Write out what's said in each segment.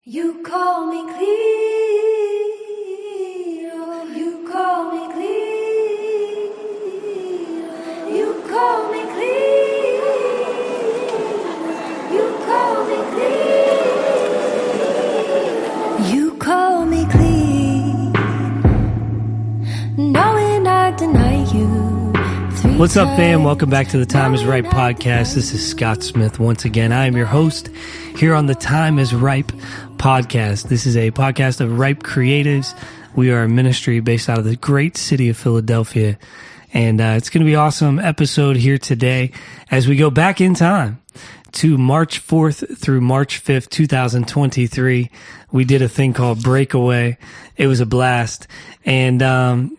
You call me Cleo, you call me Cleo, you call me Cleo, you call me Cleo, you call me Cleo, knowing I deny you. What's up, fam? Welcome back to the Time is Ripe podcast. This is Scott Smith once again. I am your host here on the Time is Ripe podcast. This is a podcast of ripe creatives. We are a ministry based out of the great city of Philadelphia. And it's going to be an awesome episode here today as we go back in time to March 4th through March 5th, 2023. We did a thing called Breakaway. It was a blast. And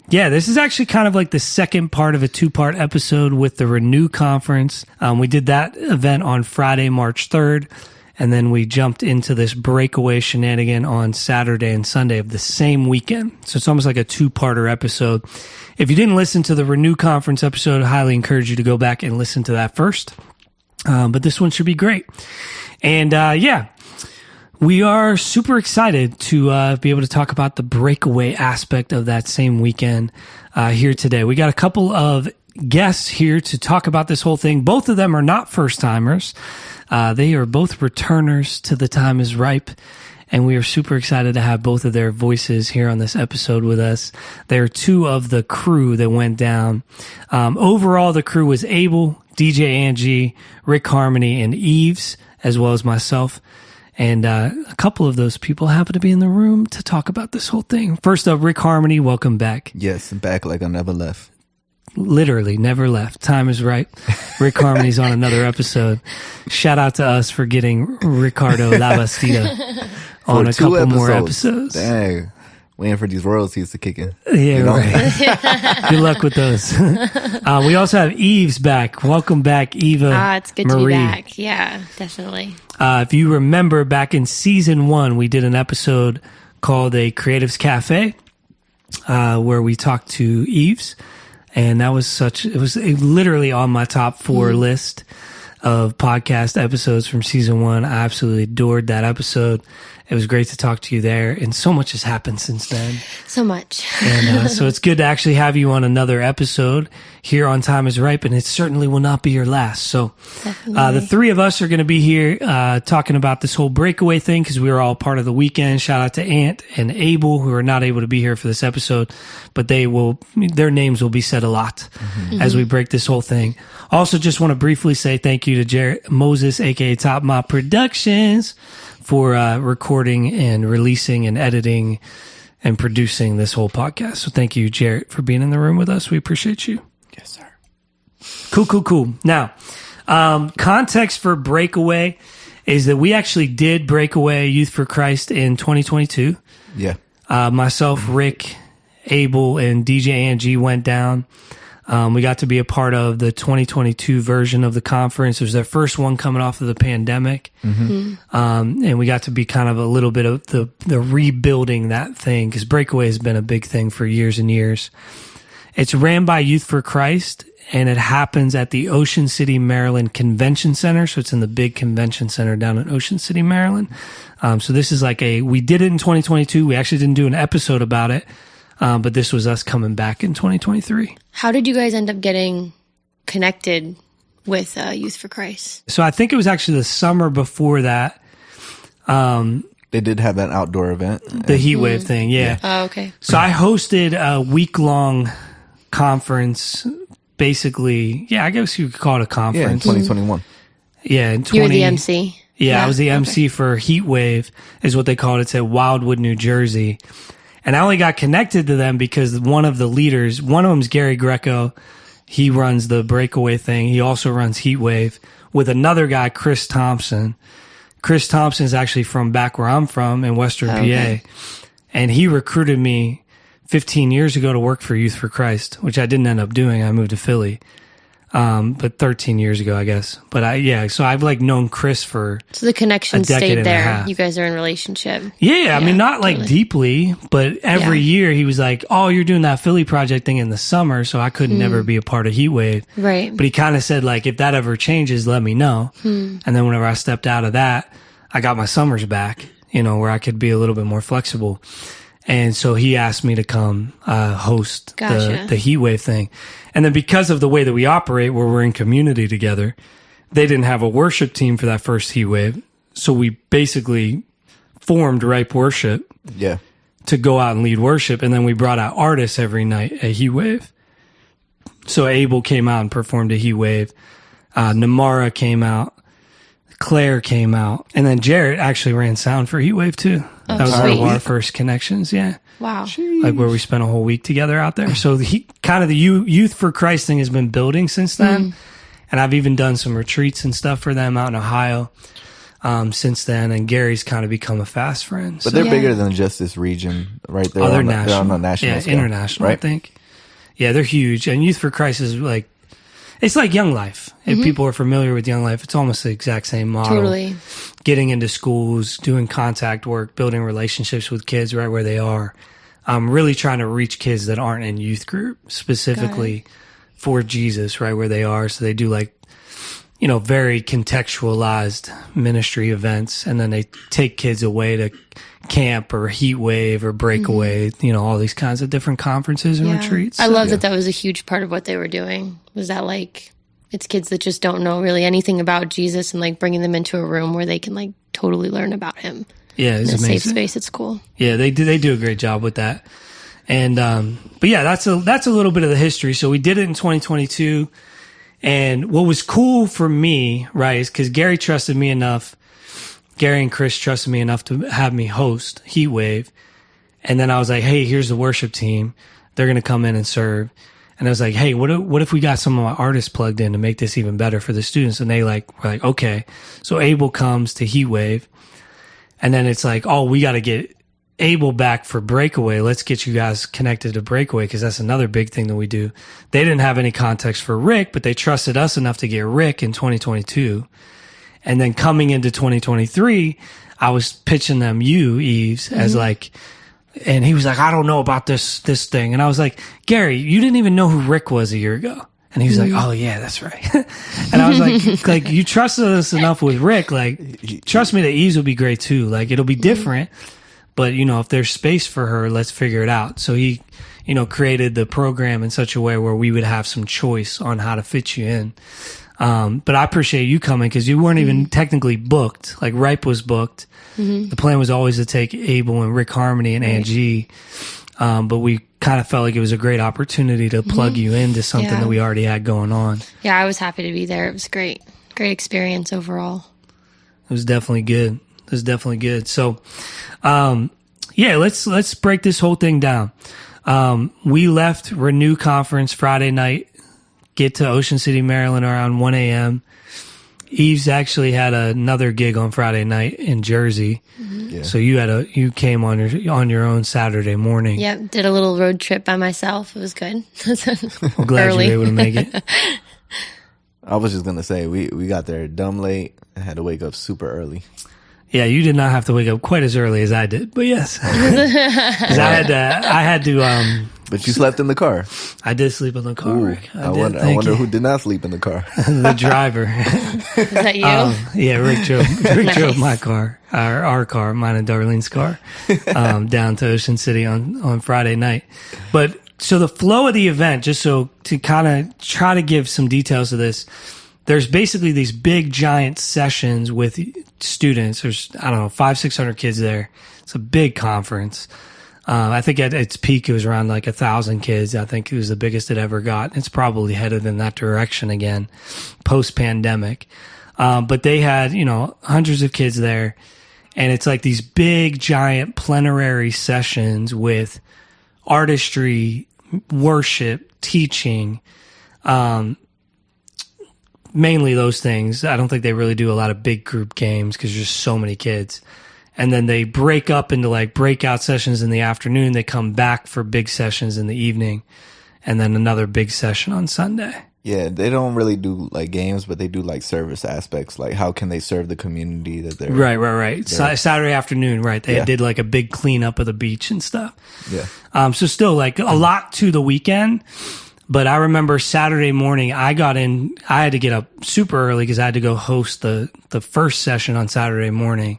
this is actually kind of like the second part of a two-part episode with the Renew Conference. We did that event on Friday, March 3rd. And then we jumped into this Breakaway shenanigan on Saturday and Sunday of the same weekend. So it's almost like a two-parter episode. If you didn't listen to the Renew Conference episode, I highly encourage you to go back and listen to that first. But this one should be great. And we are super excited to be able to talk about the breakaway aspect of that same weekend here today. We got a couple of guests here to talk about this whole thing. Both of them are not first-timers. They are both returners to The Time is Ripe, and we are super excited to have both of their voices here on this episode with us. They're two of the crew that went down. Overall, the crew was Aable, DJ Angie, Rick Harmoney, and Eves, as well as myself. And a couple of those people happen to be in the room to talk about this whole thing. First up, Rick Harmoney, welcome back. Yes, I'm back like I never left. Literally never left. Time is right. Rick Harmoney's on another episode. Shout out to us for getting Ricardo Labastida on a couple more episodes. Dang. Waiting for these royalties to kick in. Yeah, right. Good luck with those. We also have Eves back. Welcome back, Eva. It's good Marie. to be back. Yeah, definitely. If you remember, back in season 1, we did an episode called A Creatives Cafe, where we talked to Eves. And that was it was literally on my top 4 list of podcast episodes from season 1. I absolutely adored that episode. It was great to talk to you there. And so much has happened since then. So much. And so it's good to actually have you on another episode here on Time is Ripe. And it certainly will not be your last. So the three of us are going to be here talking about this whole breakaway thing because we were all part of the weekend. Shout out to Ant and Aable, who are not able to be here for this episode. But their names will be said a lot as we break this whole thing. Also, just want to briefly say thank you to Jarrett Moses, a.k.a. Top Mop Productions, for recording and releasing and editing and producing this whole podcast. So thank you, Jarrett, for being in the room with us. We appreciate you. Yes, sir. Cool. Now, context for Breakaway is that we actually did Breakaway Youth for Christ in 2022. Yeah. Myself, Rick, Aable, and DJ Angie went down. We got to be a part of the 2022 version of the conference. It was their first one coming off of the pandemic. And we got to be kind of a little bit of the rebuilding that thing because Breakaway has been a big thing for years and years. It's ran by Youth for Christ and it happens at the Ocean City, Maryland Convention Center. So it's in the big convention center down in Ocean City, Maryland. So this is we did it in 2022. We actually didn't do an episode about it. But this was us coming back in 2023. How did you guys end up getting connected with Youth for Christ? So I think it was actually the summer before that. They did have that outdoor event. The Heatwave thing, yeah. Oh, okay. So I hosted a week-long conference, basically. Yeah, I guess you could call it a conference. Yeah, in 2021. Yeah, in 20... You were the MC? Yeah, I was the MC for Heatwave, is what they called it. It's at Wildwood, New Jersey. And I only got connected to them because one of the leaders, one of them's Gary Greco. He runs the Breakaway thing. He also runs Heatwave with another guy, Chris Thompson. Chris Thompson is actually from back where I'm from in Western PA. And he recruited me 15 years ago to work for Youth for Christ, which I didn't end up doing. I moved to Philly. But 13 years ago, I guess. But so I've known Chris for So the connection a decade stayed and a there. half. You guys are in relationship. Yeah, I mean, not deeply, but every year he was like, oh, you're doing that Philly project thing in the summer, so I could never be a part of Heatwave. Right. But he kind of said, if that ever changes, let me know. And then whenever I stepped out of that, I got my summers back. where I could be a little bit more flexible. And so he asked me to come host Gotcha. the Heatwave thing. And then because of the way that we operate, where we're in community together, they didn't have a worship team for that first Heatwave. So we basically formed Ripe Worship Yeah. to go out and lead worship. And then we brought out artists every night at Heatwave. So Aable came out and performed a Heatwave. Namara came out. Claire came out. And then Jarrett actually ran sound for Heatwave too. Oh, that was one of sweet. our first connections. Yeah. Wow. Like where we spent a whole week together out there. So the Youth for Christ thing has been building since then. And I've even done some retreats and stuff for them out in Ohio since then. And Gary's kind of become a fast friend. But they're bigger than just this region, right? They're They're national. on a national Yeah, scale, international, right? I think. Yeah, they're huge. And Youth for Christ is like, it's like Young Life. If people are familiar with Young Life, it's almost the exact same model. Totally. Getting into schools, doing contact work, building relationships with kids right where they are. Really trying to reach kids that aren't in youth group specifically for Jesus right where they are. So they do like, very contextualized ministry events. And then they take kids away to camp or Heatwave or Breakaway, all these kinds of different conferences and retreats. I love that was a huge part of what they were doing. Was that like, it's kids that just don't know really anything about Jesus and like bringing them into a room where they can like totally learn about him. Yeah, it's in a amazing. safe space. It's cool. Yeah, they do a great job with that. And but yeah, that's a little bit of the history. So we did it in 2022. And what was cool for me, right, is because Gary and Chris trusted me enough to have me host Heatwave. And then I was like, hey, here's the worship team. They're going to come in and serve. And I was like, hey, what if we got some of my artists plugged in to make this even better for the students? And they were like, okay. So Aable comes to Heatwave. And then it's like, oh, we got to get Aable back for Breakaway. Let's get you guys connected to Breakaway because that's another big thing that we do. They didn't have any context for Rick, but they trusted us enough to get Rick in 2022. And then coming into 2023, I was pitching them Eves as like, and he was like, I don't know about this thing. And I was like, Gary, you didn't even know who Rick was a year ago. And he was like, oh yeah, that's right. And I was like, you trusted us enough with Rick. Like, trust me that Eves will be great too. Like, it'll be different. But, if there's space for her, let's figure it out. So he, created the program in such a way where we would have some choice on how to fit you in. But I appreciate you coming because you weren't even technically booked. Like Ripe was booked. The plan was always to take Aable and Rick Harmoney and Angie. But we kind of felt like it was a great opportunity to plug you into something that we already had going on. Yeah, I was happy to be there. It was great. Great experience overall. It was definitely good. So, let's break this whole thing down. We left Renew Conference Friday night, get to Ocean City, Maryland around 1 a.m. Eves actually had another gig on Friday night in Jersey. Yeah. So you came on your own Saturday morning. Yep, did a little road trip by myself. It was good. I'm glad you were able to make it. I was just going to say, we got there dumb late and had to wake up super early. Yeah, you did not have to wake up quite as early as I did, but yes. 'Cause I had to, but you slept in the car. I did sleep in the car, Rick. I wonder who did not sleep in the car. The driver. Is that you? Yeah, Rick drove my car, our car, mine and Darlene's car, down to Ocean City on Friday night. But so the flow of the event, just so to kind of try to give some details to this, there's basically these big giant sessions with students. There's, 500-600 kids there. It's a big conference. I think at its peak, it was around like 1,000 kids. I think it was the biggest it ever got. It's probably headed in that direction again, post-pandemic. But they had, hundreds of kids there. And it's like these big, giant plenary sessions with artistry, worship, teaching, mainly those things. I don't think they really do a lot of big group games because there's just so many kids. And then they break up into like breakout sessions in the afternoon. They come back for big sessions in the evening and then another big session on Sunday. Yeah, they don't really do like games, but they do like service aspects. Like how can they serve the community that they're... Right. Saturday afternoon, right. They did like a big cleanup of the beach and stuff. Yeah. So still like a lot to the weekend. But I remember Saturday morning, I had to get up super early because I had to go host the first session on Saturday morning,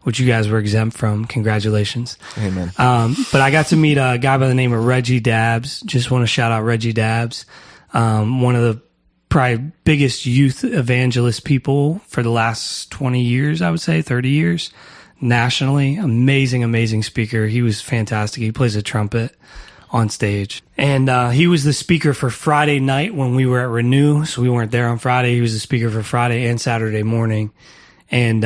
which you guys were exempt from. Congratulations. Amen. But I got to meet a guy by the name of Reggie Dabbs. Just want to shout out Reggie Dabbs, one of the probably biggest youth evangelist people for the last 20 years, I would say, 30 years, nationally. Amazing speaker. He was fantastic. He plays a trumpet on stage. And he was the speaker for Friday night when we were at Renew. So we weren't there on Friday. He was the speaker for Friday and Saturday morning. And,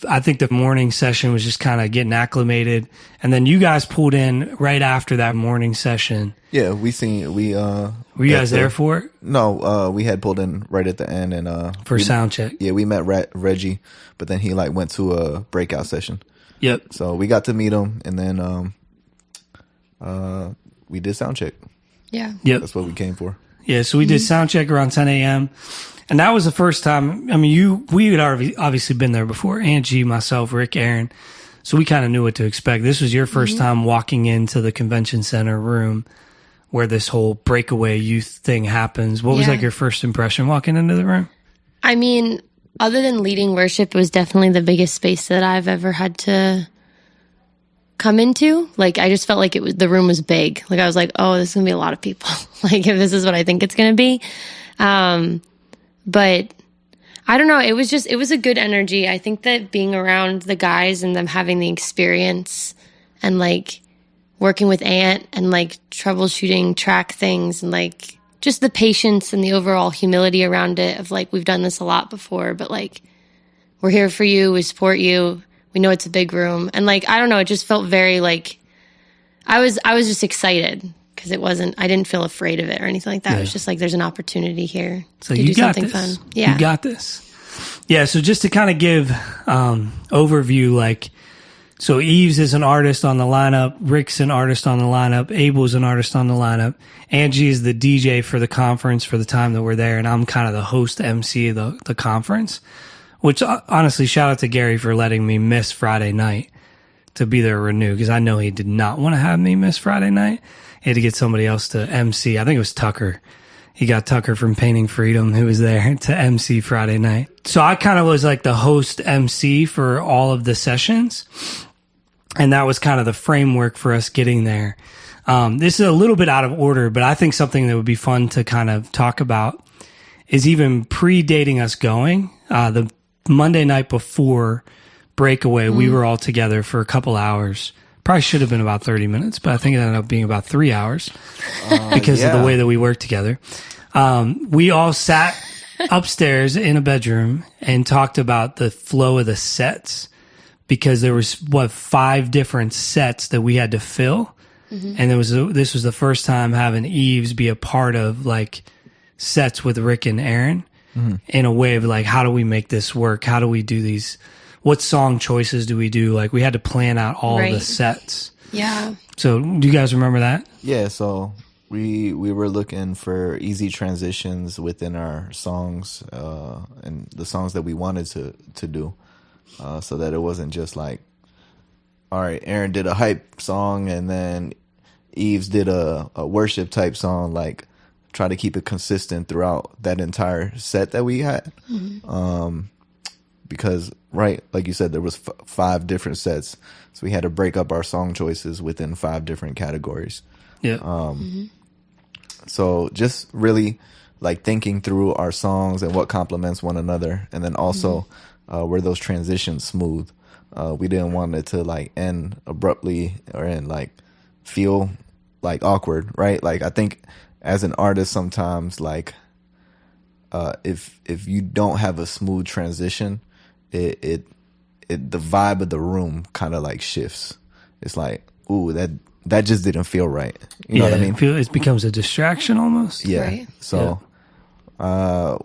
I think the morning session was just kind of getting acclimated. And then you guys pulled in right after that morning session. Yeah, were you guys there for it? No, we had pulled in right at the end and for sound check. Yeah, we met Reggie, but then he went to a breakout session. Yep. So we got to meet him, and then we did sound check. Yeah. Yep. That's what we came for. Yeah, so we did sound check around 10 a.m. And that was the first time. I mean, we had already obviously been there before. Angie, myself, Rick, Aaron. So we kind of knew what to expect. This was your first time walking into the convention center room where this whole breakaway youth thing happens. What was your first impression walking into the room? I mean, other than leading worship, it was definitely the biggest space that I've ever had to come into. Like, I just felt like the room was big. Like, I was like, oh, this is gonna be a lot of people. Like, if this is what I think it's gonna be. But I don't know. It was a good energy. I think that being around the guys and them having the experience and like working with Ant and like troubleshooting track things and like just the patience and the overall humility around it of like, we've done this a lot before, but like, we're here for you. We support you. We know it's a big room. And like, I don't know. It just felt very like, I was just excited. Because I didn't feel afraid of it or anything like that. Yeah. It was just like, there's an opportunity here So to you do got something this. fun. Yeah. You got this. Yeah, so just to kind of give overview, like, so Eves is an artist on the lineup, Rick's an artist on the lineup, Aable's an artist on the lineup, Angie is the DJ for the conference for the time that we're there, and I'm kind of the host MC of the conference, which honestly, shout out to Gary for letting me miss Friday night to be there at Renew, because I know he did not want to have me miss Friday night. He had to get somebody else to MC. I think it was Tucker. He got Tucker from Painting Freedom, who was there to MC Friday night. So I kind of was like the host MC for all of the sessions. And that was kind of the framework for us getting there. This is a little bit out of order, but I think something that would be fun to kind of talk about is even predating us going. The Monday night before Breakaway, we were all together for a couple hours. Probably should have been about 30 minutes, but I think it ended up being about 3 hours because of the way that we worked together. We all sat upstairs in a bedroom and talked about the flow of the sets because there was, 5 different sets that we had to fill. Mm-hmm. And this was the first time having Eves be a part of like sets with Rick and Aaron in a way of like, how do we make this work? How do we do these? What song choices do we do? Like, we had to plan out all the sets. Yeah. So, do you guys remember that? Yeah, so we were looking for easy transitions within our songs and the songs that we wanted to do so that it wasn't just like, all right, Aaron did a hype song and then Eves did a worship type song, like try to keep it consistent throughout that entire set that we had. Mm-hmm. Because, right, like you said, there was 5 different sets. So we had to break up our song choices within 5 different categories. Yeah. So just really like thinking through our songs and what complements one another. And then also were those transitions smooth. We didn't want it to like end abruptly or end like feel like awkward, right? Like I think as an artist sometimes like if you don't have a smooth transition, the vibe of the room kind of like shifts. It's like, ooh, that just didn't feel right. You know what I mean? It becomes a distraction almost. Yeah. Right. So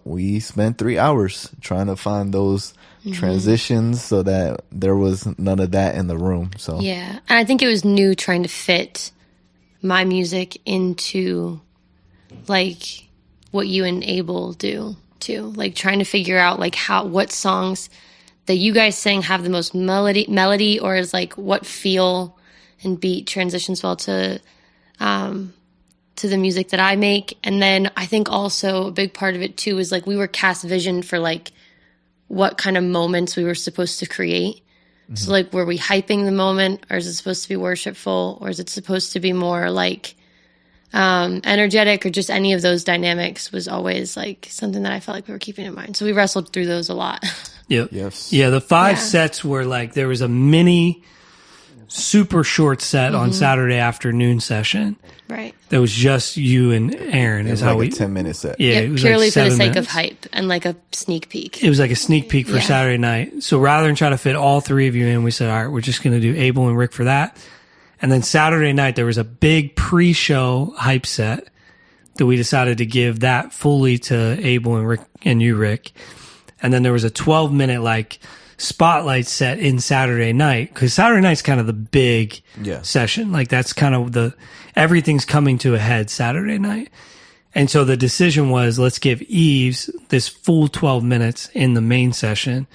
we spent 3 hours trying to find those transitions so that there was none of that in the room. So yeah, and I think it was new trying to fit my music into like what you and Aable do too. Like trying to figure out like what songs that you guys sing have the most melody or is like what feel and beat transitions well to the music that I make. And then I think also a big part of it too is like we were cast vision for like what kind of moments we were supposed to create. So like, were we hyping the moment, or is it supposed to be worshipful, or is it supposed to be more like energetic, or just any of those dynamics was always like something that I felt like we were keeping in mind. So we wrestled through those a lot. Yep. Yes. Yeah, the 5 sets were like, there was a mini super short set on Saturday afternoon session. Right. That was just you and Aaron. It was like a 10-minute set. Yeah, Yeah, it was purely like for the 7 sake minutes. of hype and like a sneak peek. It was like a sneak peek for Yeah. Saturday night. So rather than try to fit all 3 of you in, we said, all right, we're just going to do Aable and Rick for that. And then Saturday night, there was a big pre-show hype set that we decided to give that fully to Aable and Rick and you, Rick. And then there was a 12-minute like spotlight set in Saturday night, because Saturday night's kind of the big session. Like that's kind of everything's coming to a head Saturday night. And so the decision was, let's give Eves this full 12 minutes in the main session,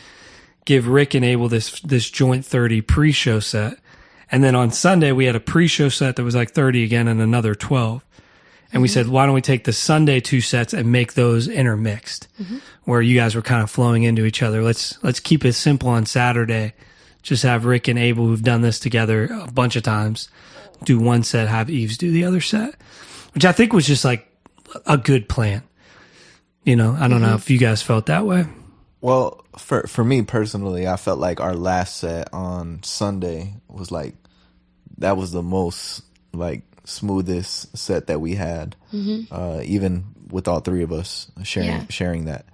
give Rick and Aable this joint 30 pre-show set. And then on Sunday, we had a pre-show set that was like 30 again and another 12. And we said, why don't we take the Sunday 2 sets and make those intermixed, where you guys were kind of flowing into each other. Let's keep it simple on Saturday. Just have Rick and Aable, who've done this together a bunch of times, do one set, have Eves do the other set, which I think was just like a good plan. You know, I don't know if you guys felt that way. Well, for me personally, I felt like our last set on Sunday was like, that was the most like smoothest set that we had, even with all 3 of us sharing that.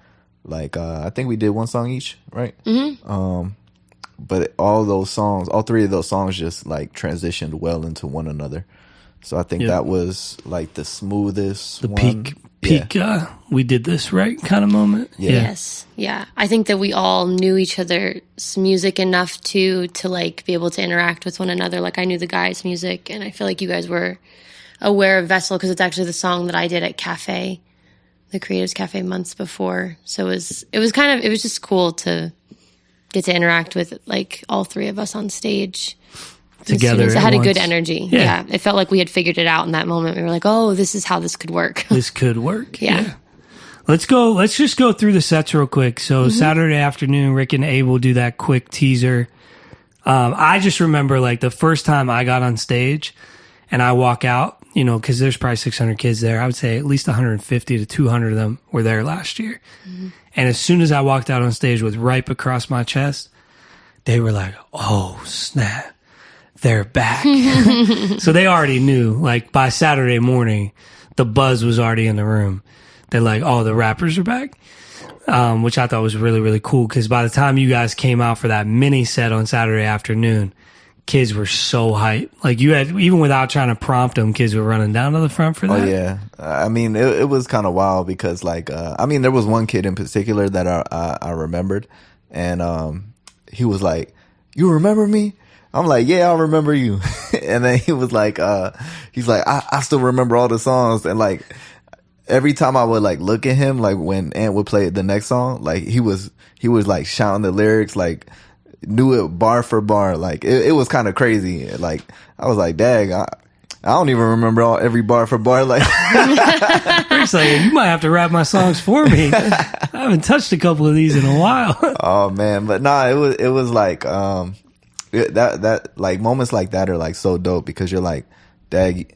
Like I think we did one song each, right? But all 3 of those songs just like transitioned well into one another. So I think that was like the smoothest peak we did this right kind of moment. Yes. Yeah. I think that we all knew each other's music enough to like be able to interact with one another. Like I knew the guys' music, and I feel like you guys were aware of Vessel, because it's actually the song that I did at the Creatives Cafe months before. So it was just cool to get to interact with like all 3 of us on stage together. It had once. a good energy. Yeah. It felt like we had figured it out in that moment. We were like, oh, this is how this could work. This could work. Yeah. Let's just go through the sets real quick. So Saturday afternoon, Rick and Aable do that quick teaser. I just remember like the first time I got on stage and I walk out, you know, because there's probably 600 kids there. I would say at least 150 to 200 of them were there last year. And as soon as I walked out on stage with Ripe across my chest, they were like, oh, snap. They're back. So they already knew, like by Saturday morning, the buzz was already in the room. They're like, oh, the rappers are back. Which I thought was really, really cool. Cause by the time you guys came out for that mini set on Saturday afternoon, kids were so hyped. Like you had, even without trying to prompt them, kids were running down to the front for that. Oh yeah. I mean, it was kind of wild because like, there was one kid in particular that I remembered, and, he was like, you remember me? I'm like, yeah, I remember you. And then he was like, he's like, I still remember all the songs. And like, every time I would like look at him, like when Ant would play the next song, like he was like shouting the lyrics, like knew it bar for bar. Like it was kind of crazy. Like I was like, dang, I don't even remember every bar for bar. Like, Rick's like, you might have to rap my songs for me. I haven't touched a couple of these in a while. Oh man. But nah, it was like, that like moments like that are like so dope because you're like, dag,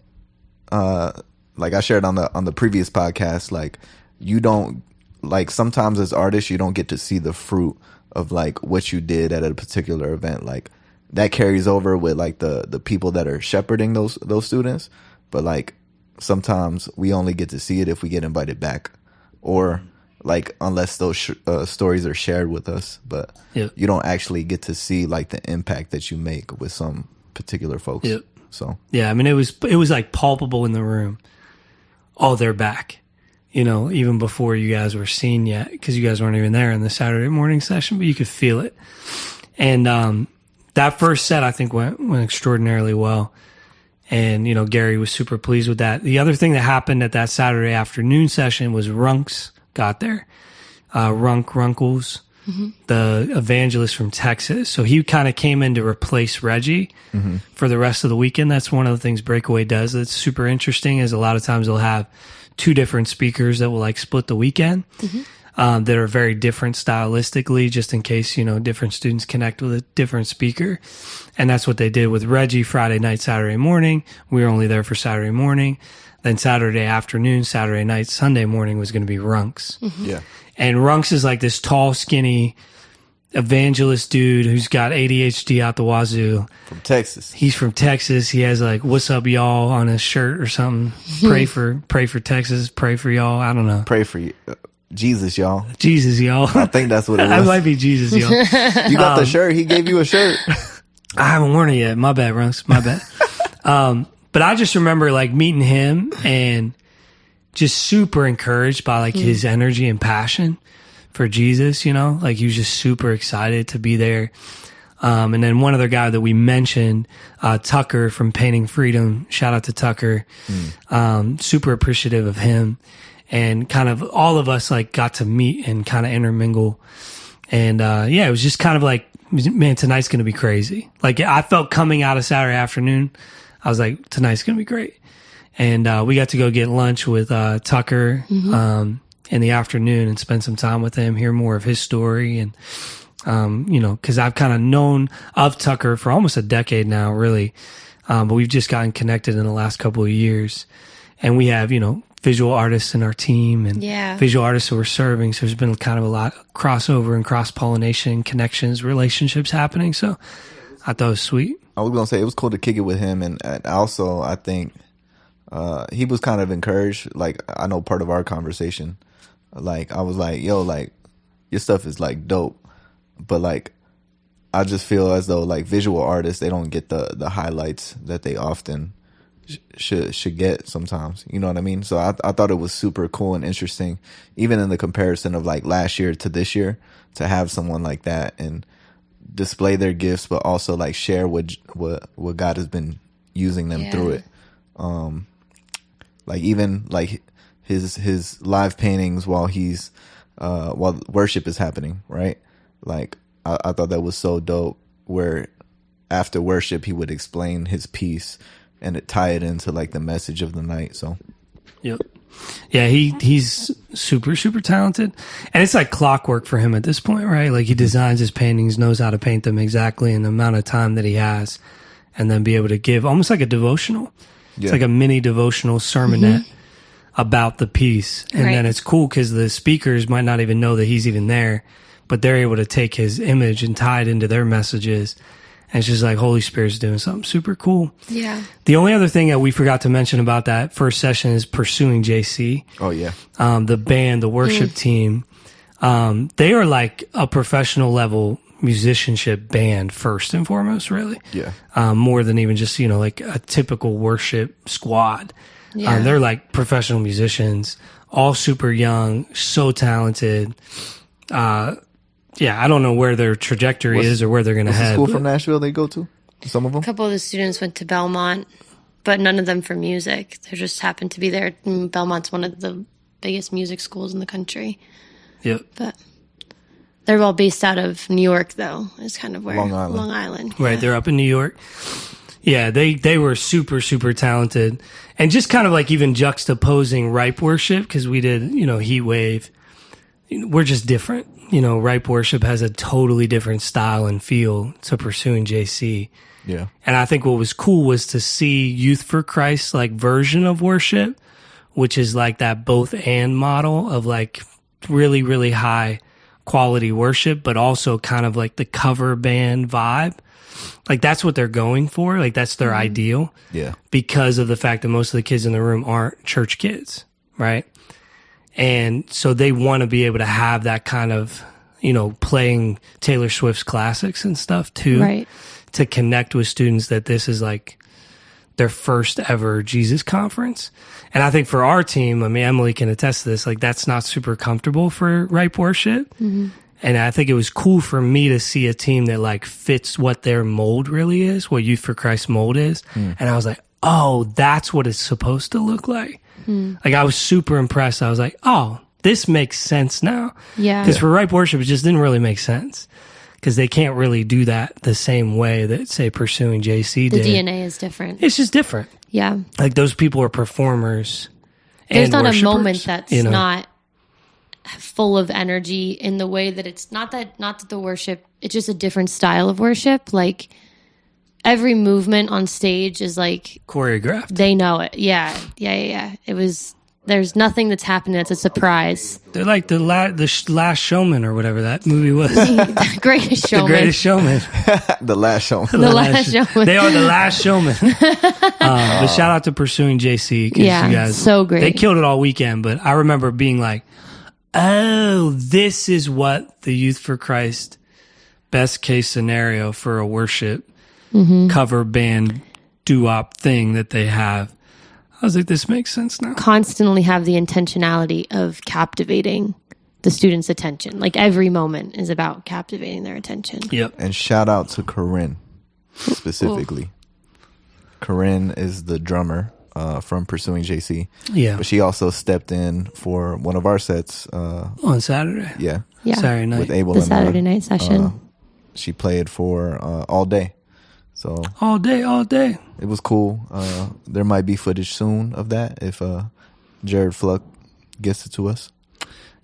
like I shared on the previous podcast, like you don't, like sometimes as artists you don't get to see the fruit of like what you did at a particular event. Like that carries over with like the people that are shepherding those students, but like sometimes we only get to see it if we get invited back, or like unless those stories are shared with us, but you don't actually get to see like the impact that you make with some particular folks. So yeah, I mean it was like palpable in the room. Oh, they're back. You know, even before you guys were seen yet, because you guys weren't even there in the Saturday morning session, but you could feel it. And that first set I think went extraordinarily well. And, you know, Gary was super pleased with that. The other thing that happened at that Saturday afternoon session was Runks got there. Runkles, the evangelist from Texas. So he kind of came in to replace Reggie for the rest of the weekend. That's one of the things Breakaway does that's super interesting, is a lot of times they'll have 2 different speakers that will like split the weekend. that are very different stylistically, just in case, different students connect with a different speaker. And that's what they did with Reggie Friday night, Saturday morning. We were only there for Saturday morning. Then Saturday afternoon, Saturday night, Sunday morning was going to be Runks. Yeah. And Runks is like this tall, skinny evangelist dude who's got ADHD out the wazoo. From Texas. He's from Texas. He has like "What's up, y'all" on his shirt or something. Pray for Texas. Pray for y'all. I don't know. Pray for you. Jesus, y'all. Jesus, y'all. I think that's what it was. That might be Jesus, y'all. You got the shirt. He gave you a shirt. I haven't worn it yet. My bad, Runks. My bad. But I just remember like meeting him and just super encouraged by like his energy and passion for Jesus, like he was just super excited to be there. And then one other guy that we mentioned, Tucker from Painting Freedom, shout out to Tucker, super appreciative of him. And kind of all of us like got to meet and kind of intermingle. And, it was just kind of like, man, tonight's going to be crazy. Like I felt coming out of Saturday afternoon, I was like, tonight's going to be great. And, we got to go get lunch with, Tucker, in the afternoon and spend some time with him, hear more of his story. And, cause I've kind of known of Tucker for almost a decade now, really. But we've just gotten connected in the last couple of years. And we have, visual artists in our team and visual artists who we're serving. So there's been kind of a lot of crossover and cross-pollination, connections, relationships happening. So I thought it was sweet. I was going to say, it was cool to kick it with him. And also, I think he was kind of encouraged. Like, I know part of our conversation, like, I was like, yo, like, your stuff is, like, dope. But, like, I just feel as though, like, visual artists, they don't get the highlights that they often should get sometimes. You know what I mean? So I thought it was super cool and interesting, even in the comparison of, like, last year to this year, to have someone like that and display their gifts, but also, like, share what God has been using them through it. Like, even, like, his live paintings while while worship is happening, right? Like, I thought that was so dope, where after worship he would explain his piece and it tie it into like the message of the night. So yep. Yeah, he's super, super talented. And it's like clockwork for him at this point, right? Like he designs his paintings, knows how to paint them exactly in the amount of time that he has, and then be able to give almost like a devotional. It's like a mini devotional sermonette about the piece. And then it's cool because the speakers might not even know that he's even there, but they're able to take his image and tie it into their messages. And it's just like Holy Spirit's doing something super cool. Yeah. The only other thing that we forgot to mention about that first session is Pursuing JC. Oh, yeah. The band, the worship team, they are like a professional level musicianship band first and foremost, really. Yeah. More than even just, like a typical worship squad. Yeah. They're like professional musicians, all super young, so talented. I don't know where their trajectory is or where they're going to head. The school from Nashville they go to? Some of them? A couple of the students went to Belmont, but none of them for music. They just happened to be there. Belmont's one of the biggest music schools in the country. Yep. But they're all based out of New York, though. It's kind of where Long Island. Long Island. Right, they're up in New York. Yeah, they were super, super talented. And just kind of like even juxtaposing Ripe Worship, because we did, Heatwave. We're just different. Ripe Worship has a totally different style and feel to Pursuing JC. Yeah. And I think what was cool was to see Youth for Christ, like, version of worship, which is like that both and model of like really, really high quality worship, but also kind of like the cover band vibe. Like that's what they're going for. Like that's their ideal. Yeah. Because of the fact that most of the kids in the room aren't church kids. Right. And so they want to be able to have that kind of, playing Taylor Swift's classics and stuff too. Right. To connect with students that this is like their first ever Jesus conference. And I think for our team, I mean, Emily can attest to this, like that's not super comfortable for Ripe Worship. Mm-hmm. And I think it was cool for me to see a team that like fits what their mold really is, what Youth for Christ mold is. And I was like, oh, that's what it's supposed to look like. Like I was super impressed. I was like, oh, this makes sense now. Yeah. Because for Ripe Worship, it just didn't really make sense. Because they can't really do that the same way that, say, Pursuing JC did. The DNA is different. It's just different. Yeah. Like those people are performers. There's and not a worshipers, moment that's not full of energy in the way that it's not that the worship, it's just a different style of worship. Like every movement on stage is like choreographed. They know it. Yeah. It was, there's nothing that's happening that's a surprise. They're like the Last Showman or whatever that movie was. The Greatest Showman. The Greatest Showman. The Last Showman. The Last Showman. They are the Last Showman. But shout out to Pursuing JC. Yeah, you guys, so great. They killed it all weekend, but I remember being like, oh, this is what the Youth for Christ best case scenario for a worship cover band doo-wop thing that they have. I was like, this makes sense now. Constantly have the intentionality of captivating the students' attention. Like every moment is about captivating their attention. Yep. And shout out to Corinne specifically. Corinne is the drummer from Pursuing JC. Yeah. But she also stepped in for one of our sets. On Saturday. Yeah. Saturday night. With Aable The and Saturday night session. She played for all day. So all day. it was cool. There might be footage soon of that if Jared Fluck gets it to us.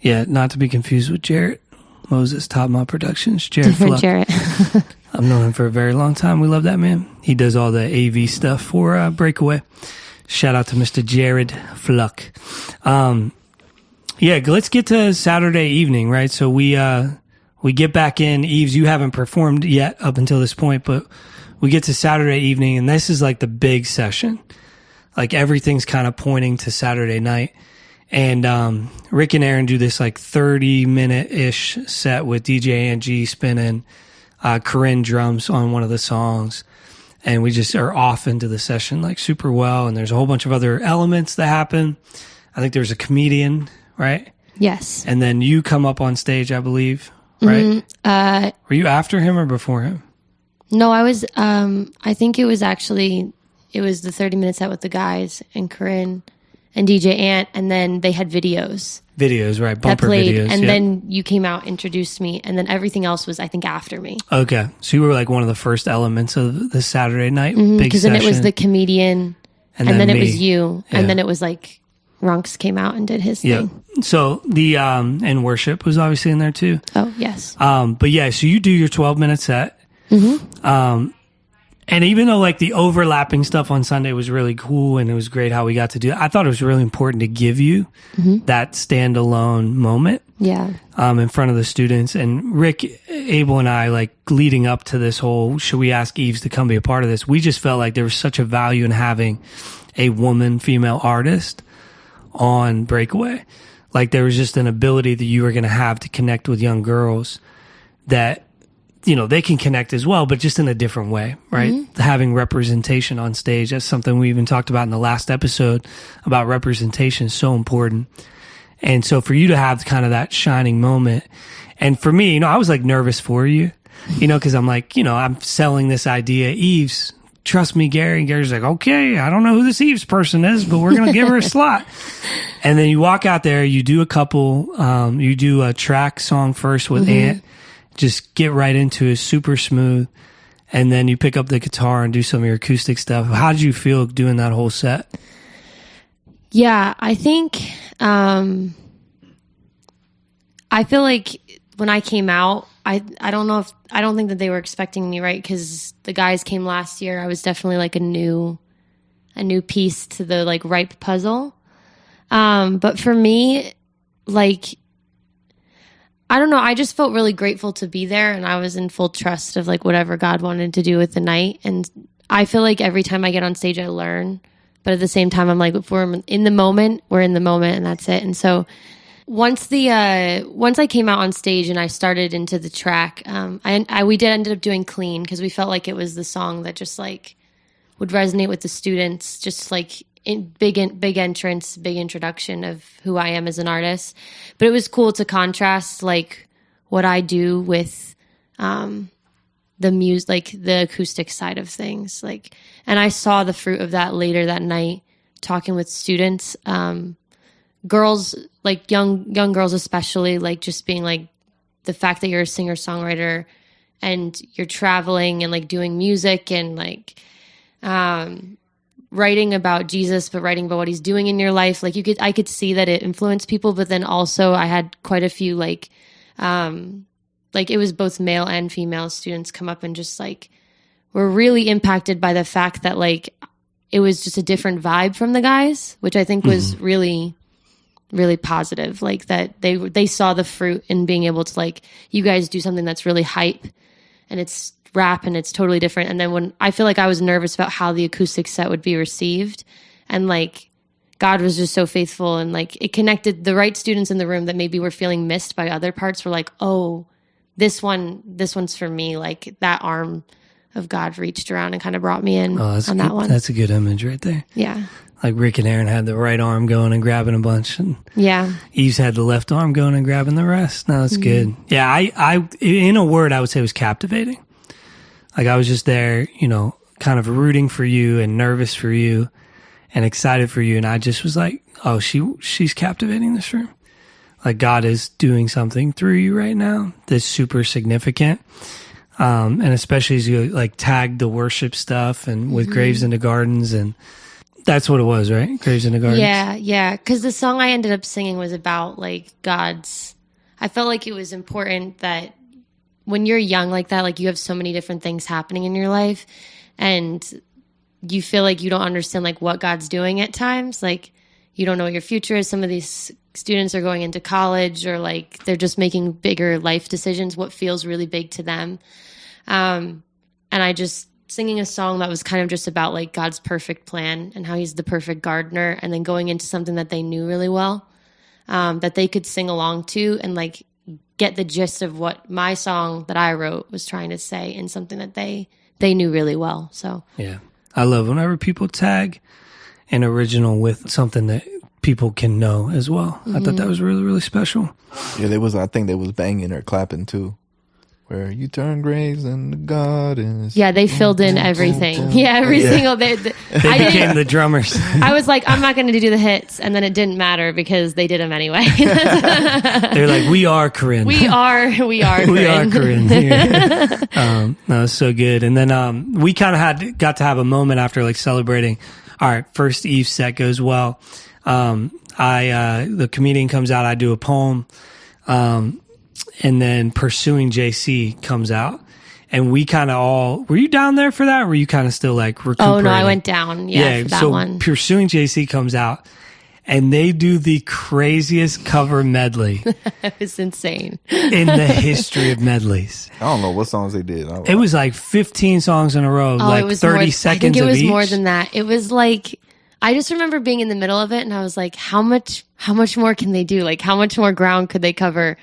Yeah, not to be confused with Jarrett Moses, Top Mod Productions. Jared Different Fluck. Jarrett. I've known him for a very long time. We love that man. He does all the AV stuff for Breakaway. Shout out to Mr. Jared Fluck. Yeah, let's get to Saturday evening, right? So we get back in. Eves, you haven't performed yet up until this point, but we get to Saturday evening, and this is like the big session. Like everything's kind of pointing to Saturday night. And Rick and Aaron do this like 30-minute-ish set with DJ Angie spinning Corinne drums on one of the songs. And we just are off into the session like super well. And there's a whole bunch of other elements that happen. I think there's a comedian, right? Yes. And then you come up on stage, I believe, right? Were you after him or before him? No, I was, I think it was the 30-minute set with the guys and Corinne and DJ Ant, and then they had videos. Videos, right? Bumper that played, videos. and yep. then you came out, introduced me, and then everything else was, I think, after me. Okay. So you were like one of the first elements of the Saturday night big Because session. then it was the comedian, and then it me. was you, Yeah. and then it was like Runks came out and did his Yeah. thing. So the and worship was obviously in there too. Oh, yes. But yeah, so you do your 12-minute set. And even though like the overlapping stuff on Sunday was really cool and it was great how we got to do it, I thought it was really important to give you that standalone moment. Yeah. In front of the students. And Rick, Aable, and I, like leading up to this whole, should we ask Eves to come be a part of this? We just felt like there was such a value in having a woman, female artist on Breakaway. Like there was just an ability that you were going to have to connect with young girls that, you know, they can connect as well, but just in a different way, right? Having representation on stage. That's something we even talked about in the last episode about representation is so important. And so for you to have kind of that shining moment, and for me, you know, I was like nervous for you, you know, cause I'm like, you know, I'm selling this idea, Eves, trust me, Gary. And Gary's like, okay, I don't know who this Eves person is, but we're going to give her a slot. And then you walk out there, you do a couple, you do a track song first with Ant, just get right into it, super smooth. And then you pick up the guitar and do some of your acoustic stuff. How did you feel doing that whole set? Yeah, I think, I feel like when I came out, I don't think that they were expecting me, right? Because the guys came last year. I was definitely like a new piece to the like Ripe puzzle. But for me, like, I don't know. I just felt really grateful to be there, and I was in full trust of like whatever God wanted to do with the night. And I feel like every time I get on stage, I learn. But at the same time, I'm like, if we're in the moment, we're in the moment, and that's it. And so once I came out on stage and I started into the track, we did end up doing Clean because we felt like it was the song that just like would resonate with the students, just like big entrance, big introduction of who I am as an artist. But it was cool to contrast like what I do with the music, like the acoustic side of things. Like, and I saw the fruit of that later that night, talking with students, girls, like young girls especially, like just being like the fact that you're a singer songwriter and you're traveling and like doing music and like writing about Jesus, but writing about what he's doing in your life. Like I could see that it influenced people, but then also I had quite a few like it was both male and female students come up and just like were really impacted by the fact that like it was just a different vibe from the guys, which I think was really, really positive. Like that they saw the fruit in being able to like, you guys do something that's really hype and it's rap and it's totally different. And then when I feel like I was nervous about how the acoustic set would be received, and like God was just so faithful, and like it connected the right students in the room that maybe were feeling missed by other parts were like, oh, this one's for me. Like that arm of God reached around and kind of brought me in on that one. That's a good image right there. Yeah. Like Rick and Aaron had the right arm going and grabbing a bunch, and yeah, Eves had the left arm going and grabbing the rest. No, that's good. Yeah, I in a word, I would say it was captivating. Like I was just there, you know, kind of rooting for you and nervous for you and excited for you, and I just was like, oh, she's captivating this room. Like God is doing something through you right now that's super significant. And especially as you like tagged the worship stuff and with Graves in the Gardens, and that's what it was, right? Graves in the Gardens. Yeah. Because the song I ended up singing was about like I felt like it was important that when you're young like that, like you have so many different things happening in your life and you feel like you don't understand like what God's doing at times. Like you don't know what your future is. Some of these students are going into college or like they're just making bigger life decisions, what feels really big to them. And I just singing a song that was kind of just about like God's perfect plan and how he's the perfect gardener, and then going into something that they knew really well, that they could sing along to and like get the gist of what my song that I wrote was trying to say in something that they knew really well. So yeah, I love whenever people tag an original with something that people can know as well. I thought that was really, really special. Yeah, I think they was banging or clapping too. Where you turn graves into gardens. Yeah, they filled in everything. Yeah, every single day. They became the drummers. I was like, I'm not going to do the hits, and then it didn't matter because they did them anyway. They're like, we are Corinne. We are Corinne. We are Corinne. Yeah. No, it's so good. And then we kind of got to have a moment after like celebrating. All right, first Eve set goes well. The comedian comes out. I do a poem. And then Pursuing JC comes out, and we kind of all, were you down there for that? Or were you kind of still like recuperating? Oh no, I went down. Yeah, for that so one. Pursuing JC comes out, and they do the craziest cover medley. It was insane. In the history of medleys. I don't know what songs they did. It was like 15 songs in a row, like 30 seconds of each. I think it was more than that. It was like, I just remember being in the middle of it, and I was like, how much more can they do? Like, how much more ground could they cover?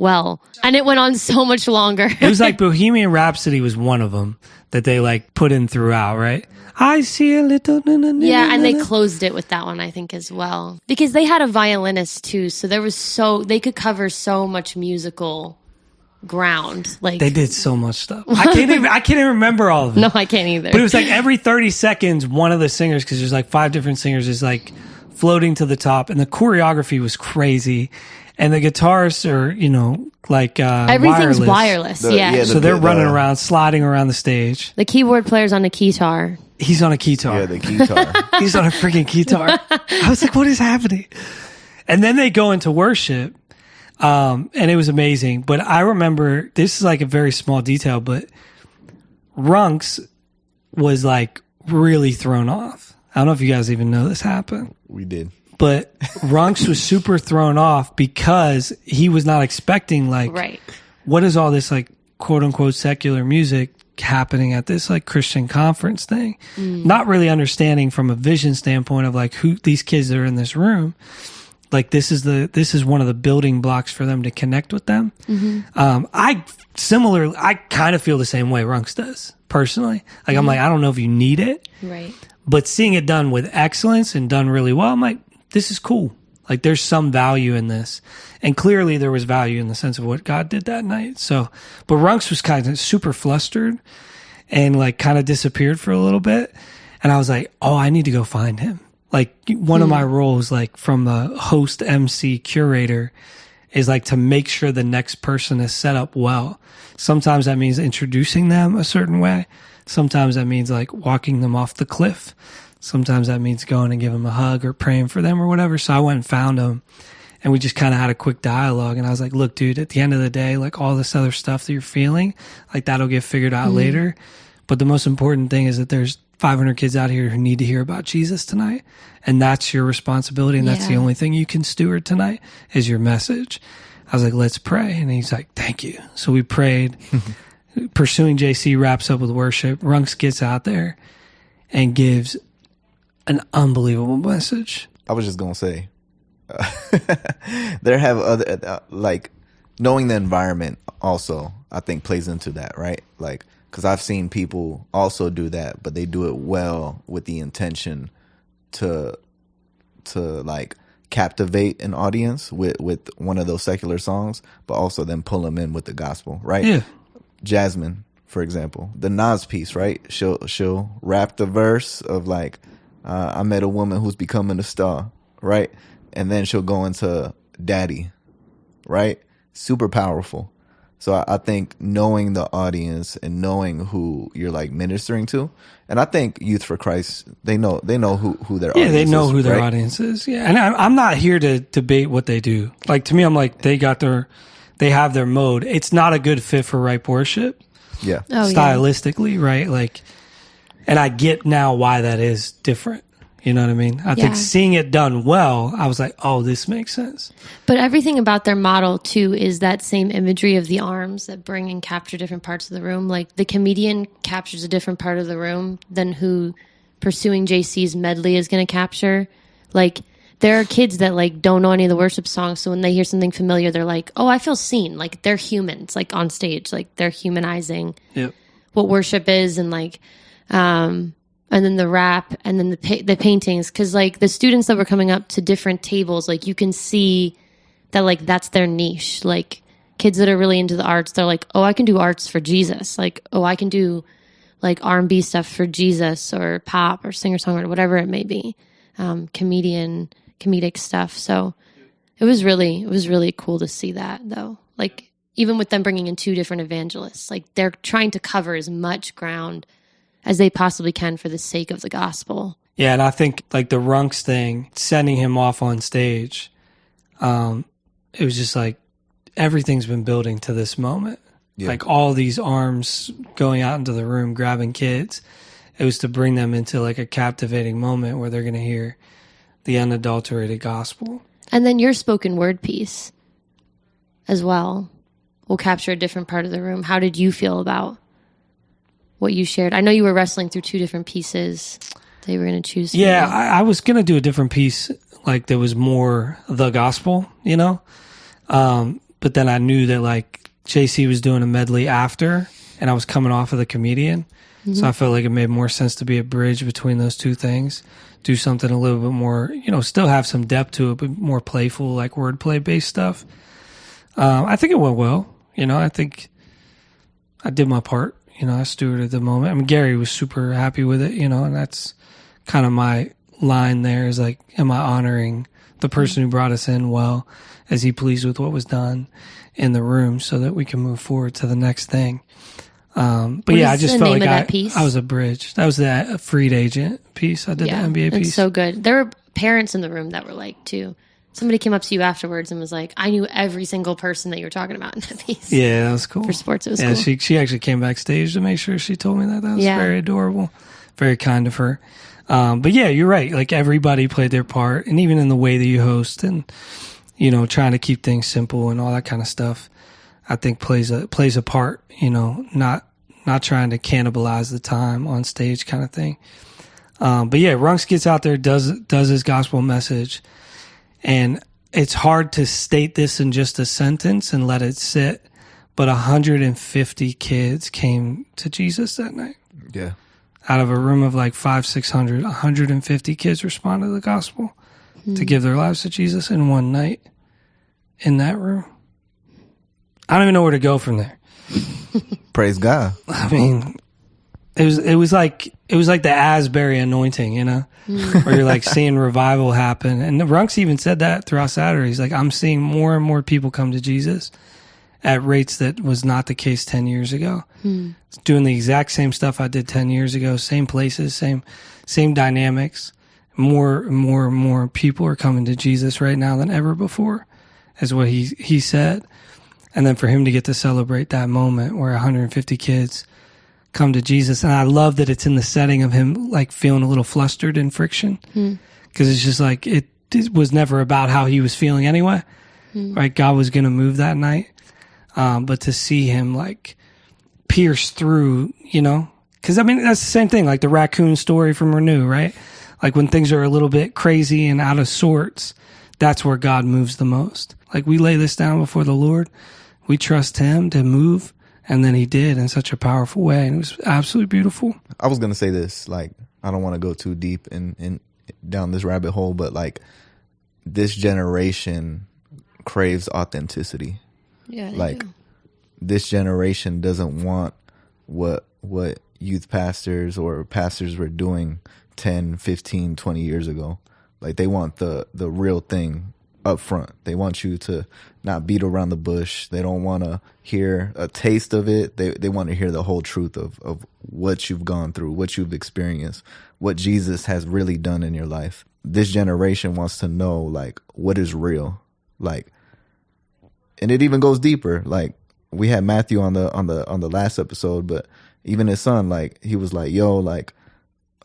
Well, and it went on so much longer. It was like Bohemian Rhapsody was one of them that they like put in throughout, right? I see a little. Yeah, and they closed it with that one, I think, as well. Because they had a violinist too, so they could cover so much musical ground. Like they did so much stuff. I can't even remember all of it. No, I can't either. But it was like every 30 seconds, one of the singers, because there's like 5 different singers, is like floating to the top, and the choreography was crazy. And the guitarists are, you know, like everything's wireless. Yeah. So they're running around, sliding around the stage. The keyboard player's on a keytar. He's on a keytar. Yeah, the keytar. He's on a freaking keytar. I was like, what is happening? And then they go into worship, and it was amazing. But I remember, this is like a very small detail, but Runks was like really thrown off. I don't know if you guys even know this happened. We did. But Runks was super thrown off because he was not expecting like, right. What is all this like quote unquote secular music happening at this like Christian conference thing? Not really understanding from a vision standpoint of like who these kids that are in this room. Like this is one of the building blocks for them to connect with them. I kind of feel the same way Runks does personally. Like I'm like, I don't know if you need it, right? But seeing it done with excellence and done really well, I'm like, this is cool. Like there's some value in this. And clearly there was value in the sense of what God did that night. So, but Runks was kind of super flustered and like kind of disappeared for a little bit. And I was like, oh, I need to go find him. Like one of my roles, like from the host, MC, curator is like to make sure the next person is set up well. Sometimes that means introducing them a certain way. Sometimes that means like walking them off the cliff. sometimes that means going and giving them a hug or praying for them or whatever. So I went and found him, and we just kind of had a quick dialogue. And I was like, look, dude, at the end of the day, like all this other stuff that you're feeling, like that'll get figured out later. But the most important thing is that there's 500 kids out here who need to hear about Jesus tonight. And that's your responsibility. And that's the only thing you can steward tonight is your message. I was like, let's pray. And he's like, thank you. So we prayed. Pursuing JC wraps up with worship. Runks gets out there and gives an unbelievable message. I was just going to say, there have other, like, knowing the environment also, I think, plays into that, right? Like, because I've seen people also do that, but they do it well with the intention to like captivate an audience with one of those secular songs, but also then pull them in with the gospel, right? Yeah. Jasmine, for example, the Nas piece, right? She'll rap the verse of like, I met a woman who's becoming a star, right? And then she'll go into Daddy, right? Super powerful. So I think knowing the audience and knowing who you're like ministering to, and I think Youth for Christ, they know who their audience is. Yeah, they know who their right? audience is. Yeah, and I'm not here to debate what they do. Like, to me, I'm like, they have their mode. It's not a good fit for ripe worship. Yeah. Stylistically, right? Like, and I get now why that is different. You know what I mean? I think seeing it done well, I was like, oh, this makes sense. But everything about their model, too, is that same imagery of the arms that bring and capture different parts of the room. Like, the comedian captures a different part of the room than who Pursuing JC's medley is going to capture. Like, there are kids that, like, don't know any of the worship songs, so when they hear something familiar, they're like, oh, I feel seen. Like, they're humans, like, on stage. Like, they're humanizing what worship is, and, like, and then the rap, and then the paintings. Because, like, the students that were coming up to different tables, like, you can see that, like, that's their niche. Like, kids that are really into the arts, they're like, oh, I can do arts for Jesus. Like, oh, I can do, like, R&B stuff for Jesus, or pop, or singer-songwriter, whatever it may be. Comedic stuff. So it was really cool to see that, though. Like, even with them bringing in two different evangelists, like, they're trying to cover as much ground as they possibly can for the sake of the gospel. Yeah, and I think, like, the Runks thing, sending him off on stage, it was just like, everything's been building to this moment. Yeah. Like, all these arms going out into the room, grabbing kids. It was to bring them into, like, a captivating moment where they're going to hear the unadulterated gospel. And then your spoken word piece as well will capture a different part of the room. How did you feel about what you shared? I know you were wrestling through two different pieces that you were going to choose. Yeah, I was going to do a different piece, like, that was more the gospel, you know? But then I knew that, like, JC was doing a medley after, and I was coming off of the comedian. Mm-hmm. So I felt like it made more sense to be a bridge between those two things. Do something a little bit more, you know, still have some depth to it, but more playful, like wordplay based stuff. I think it went well. You know, I think I did my part. You know, I stewarded the moment. I mean, Gary was super happy with it, you know, and that's kind of my line there is like, am I honoring the person who brought us in well? Is he pleased with what was done in the room so that we can move forward to the next thing? But yeah, I just felt like I was a bridge. That was the freed agent piece. I did the NBA piece. It's so good. There were parents in the room that were like, too. Somebody came up to you afterwards and was like, I knew every single person that you were talking about in that piece. Yeah, that was cool. For sports, it was cool. Yeah, she actually came backstage to make sure she told me that. That was very adorable. Very kind of her. But yeah, you're right. Like, everybody played their part. And even in the way that you host and, you know, trying to keep things simple and all that kind of stuff, I think plays a part, you know, not trying to cannibalize the time on stage kind of thing. But yeah, Runks gets out there, does his gospel message, and it's hard to state this in just a sentence and let it sit, but 150 kids came to Jesus that night. Yeah. Out of a room of like 500-600, 150 kids responded to the gospel to give their lives to Jesus in one night in that room. I don't even know where to go from there. Praise God. I mean, it was like the Asbury anointing, you know, where you're like seeing revival happen. And Runks even said that throughout Saturday. He's like, I'm seeing more and more people come to Jesus, at rates that was not the case 10 years ago. Doing the exact same stuff I did 10 years ago, same places, same dynamics. More people are coming to Jesus right now than ever before, is what he said. And then for him to get to celebrate that moment where 150 kids come to Jesus. And I love that it's in the setting of him like feeling a little flustered in friction, because it's just like it was never about how he was feeling anyway. Right? God was going to move that night. But to see him like pierce through, because I mean, that's the same thing, like the raccoon story from Renew, right? Like when things are a little bit crazy and out of sorts, that's where God moves the most. Like we lay this down before the Lord. We trust him to move. And then he did in such a powerful way. And it was absolutely beautiful. I was going to say this, like, I don't want to go too deep in down this rabbit hole, but like this generation craves authenticity. Yeah, like do. This generation doesn't want what youth pastors or pastors were doing 10, 15, 20 years ago. Like they want the real thing up front. They want you to not beat around the bush. They don't want to hear a taste of it. They want to hear the whole truth of what you've gone through, what you've experienced, what Jesus has really done in your life. This generation wants to know like what is real. Like, and it even goes deeper. Like we had Matthew on the last episode, but even his son, like he was like, yo, like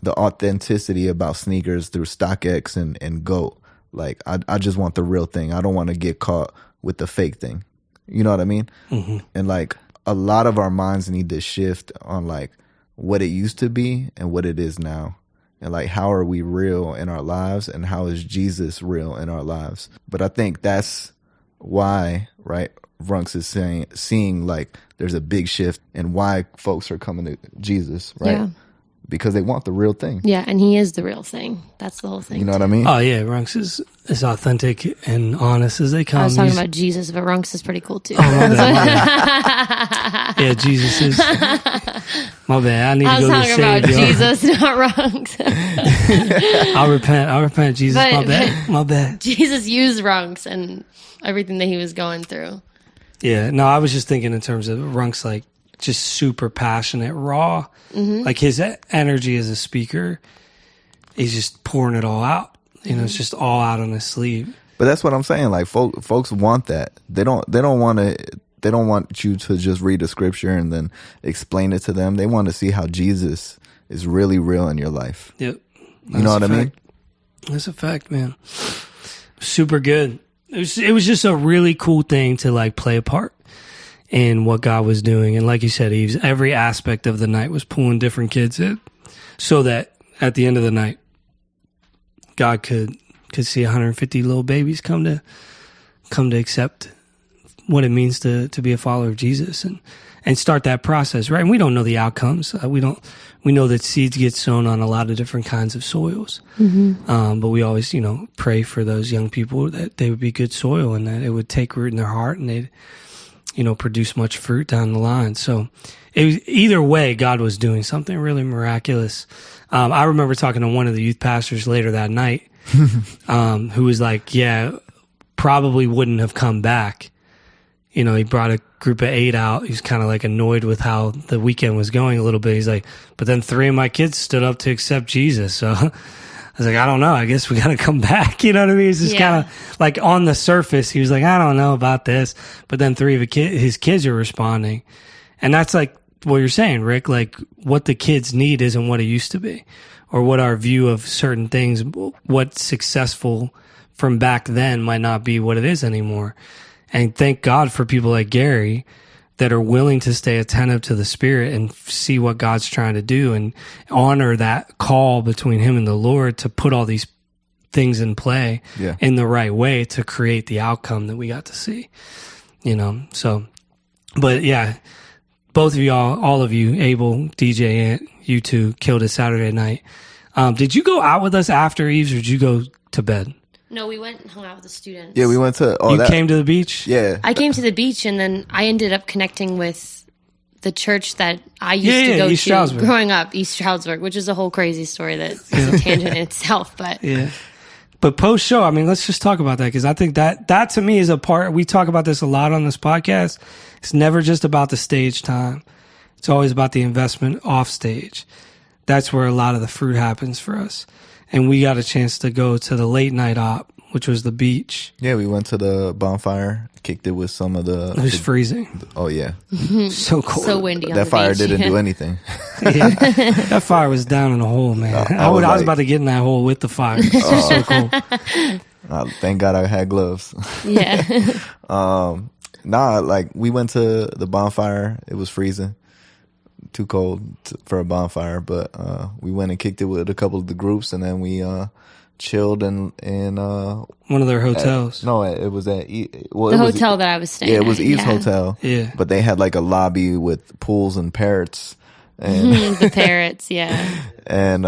the authenticity about sneakers through StockX and GOAT. Like I just want the real thing. I don't want to get caught with the fake thing. You know what I mean? Mm-hmm. And like a lot of our minds need to shift on like what it used to be and what it is now. And like how are we real in our lives and how is Jesus real in our lives? But I think that's why, right, Runks is seeing like there's a big shift and why folks are coming to Jesus, right? Yeah. Because they want the real thing. Yeah, and he is the real thing. That's the whole thing. You know what I mean? Oh, yeah. Runks is as authentic and honest as they come. I was talking about Jesus, but Runks is pretty cool too. Oh, my bad. Yeah, Jesus is. My bad. I need to go to talking about Jesus, not Runks. I'll repent, Jesus. My bad. Jesus used Runks and everything that he was going through. Yeah. No, I was just thinking in terms of Runks, like, just super passionate, raw. Mm-hmm. Like his energy as a speaker, he's just pouring it all out. It's just all out on his sleeve. But that's what I'm saying. Like folks want that. They don't want you to just read the scripture and then explain it to them. They want to see how Jesus is really real in your life. Yep. You know what I mean? That's a fact, man. Super good. It was just a really cool thing to like play a part in what God was doing. And like you said, Eves, every aspect of the night was pulling different kids in so that at the end of the night, God could see 150 little babies come to accept what it means to be a follower of Jesus and start that process, right? And we don't know the outcomes. We know that seeds get sown on a lot of different kinds of soils. Mm-hmm. But we always, pray for those young people that they would be good soil and that it would take root in their heart and they'd, produce much fruit down the line. So it was, either way, God was doing something really miraculous. I remember talking to one of the youth pastors later that night, who was like, yeah, probably wouldn't have come back. He brought a group of 8 out. He's kind of like annoyed with how the weekend was going a little bit. He's like, but then 3 of my kids stood up to accept Jesus. So I was like, I don't know. I guess we got to come back. You know what I mean? It's just kind of like on the surface. He was like, I don't know about this. But then 3 of his kids are responding. And that's like what you're saying, Rick. Like what the kids need isn't what it used to be or what our view of certain things, what's successful from back then might not be what it is anymore. And thank God for people like Gary that are willing to stay attentive to the Spirit and see what God's trying to do and honor that call between him and the Lord to put all these things in play in the right way to create the outcome that we got to see, So, but yeah, both of y'all, all of you, Aable, DJ, Ant, you two killed it Saturday night. Did you go out with us after Eves or did you go to bed? No, we went and hung out with the students. Yeah, we went to... came to the beach? Yeah. I came to the beach, and then I ended up connecting with the church that I used to go to growing up, East Stroudsburg, which is a whole crazy story that is a tangent in itself. But But post show, I mean, let's just talk about that, because I think that to me is a part. We talk about this a lot on this podcast. It's never just about the stage time. It's always about the investment off stage. That's where a lot of the fruit happens for us. And we got a chance to go to the late night op, which was the beach. Yeah, we went to the bonfire, kicked it with some of the... It was freezing. Oh, yeah. So cold. So windy on That the fire beach. didn't do anything. Yeah. That fire was down in the hole, man. I was about to get in that hole with the fire. It was so cold. Thank God I had gloves. Yeah. Like, we went to the bonfire. It was freezing. Too cold for a bonfire, but we went and kicked it with a couple of the groups, and then we chilled in one of their hotels. It was at the hotel that I was staying at. Yeah, it was Eve's hotel. Yeah. But they had like a lobby with pools and parrots. And the parrots, yeah. And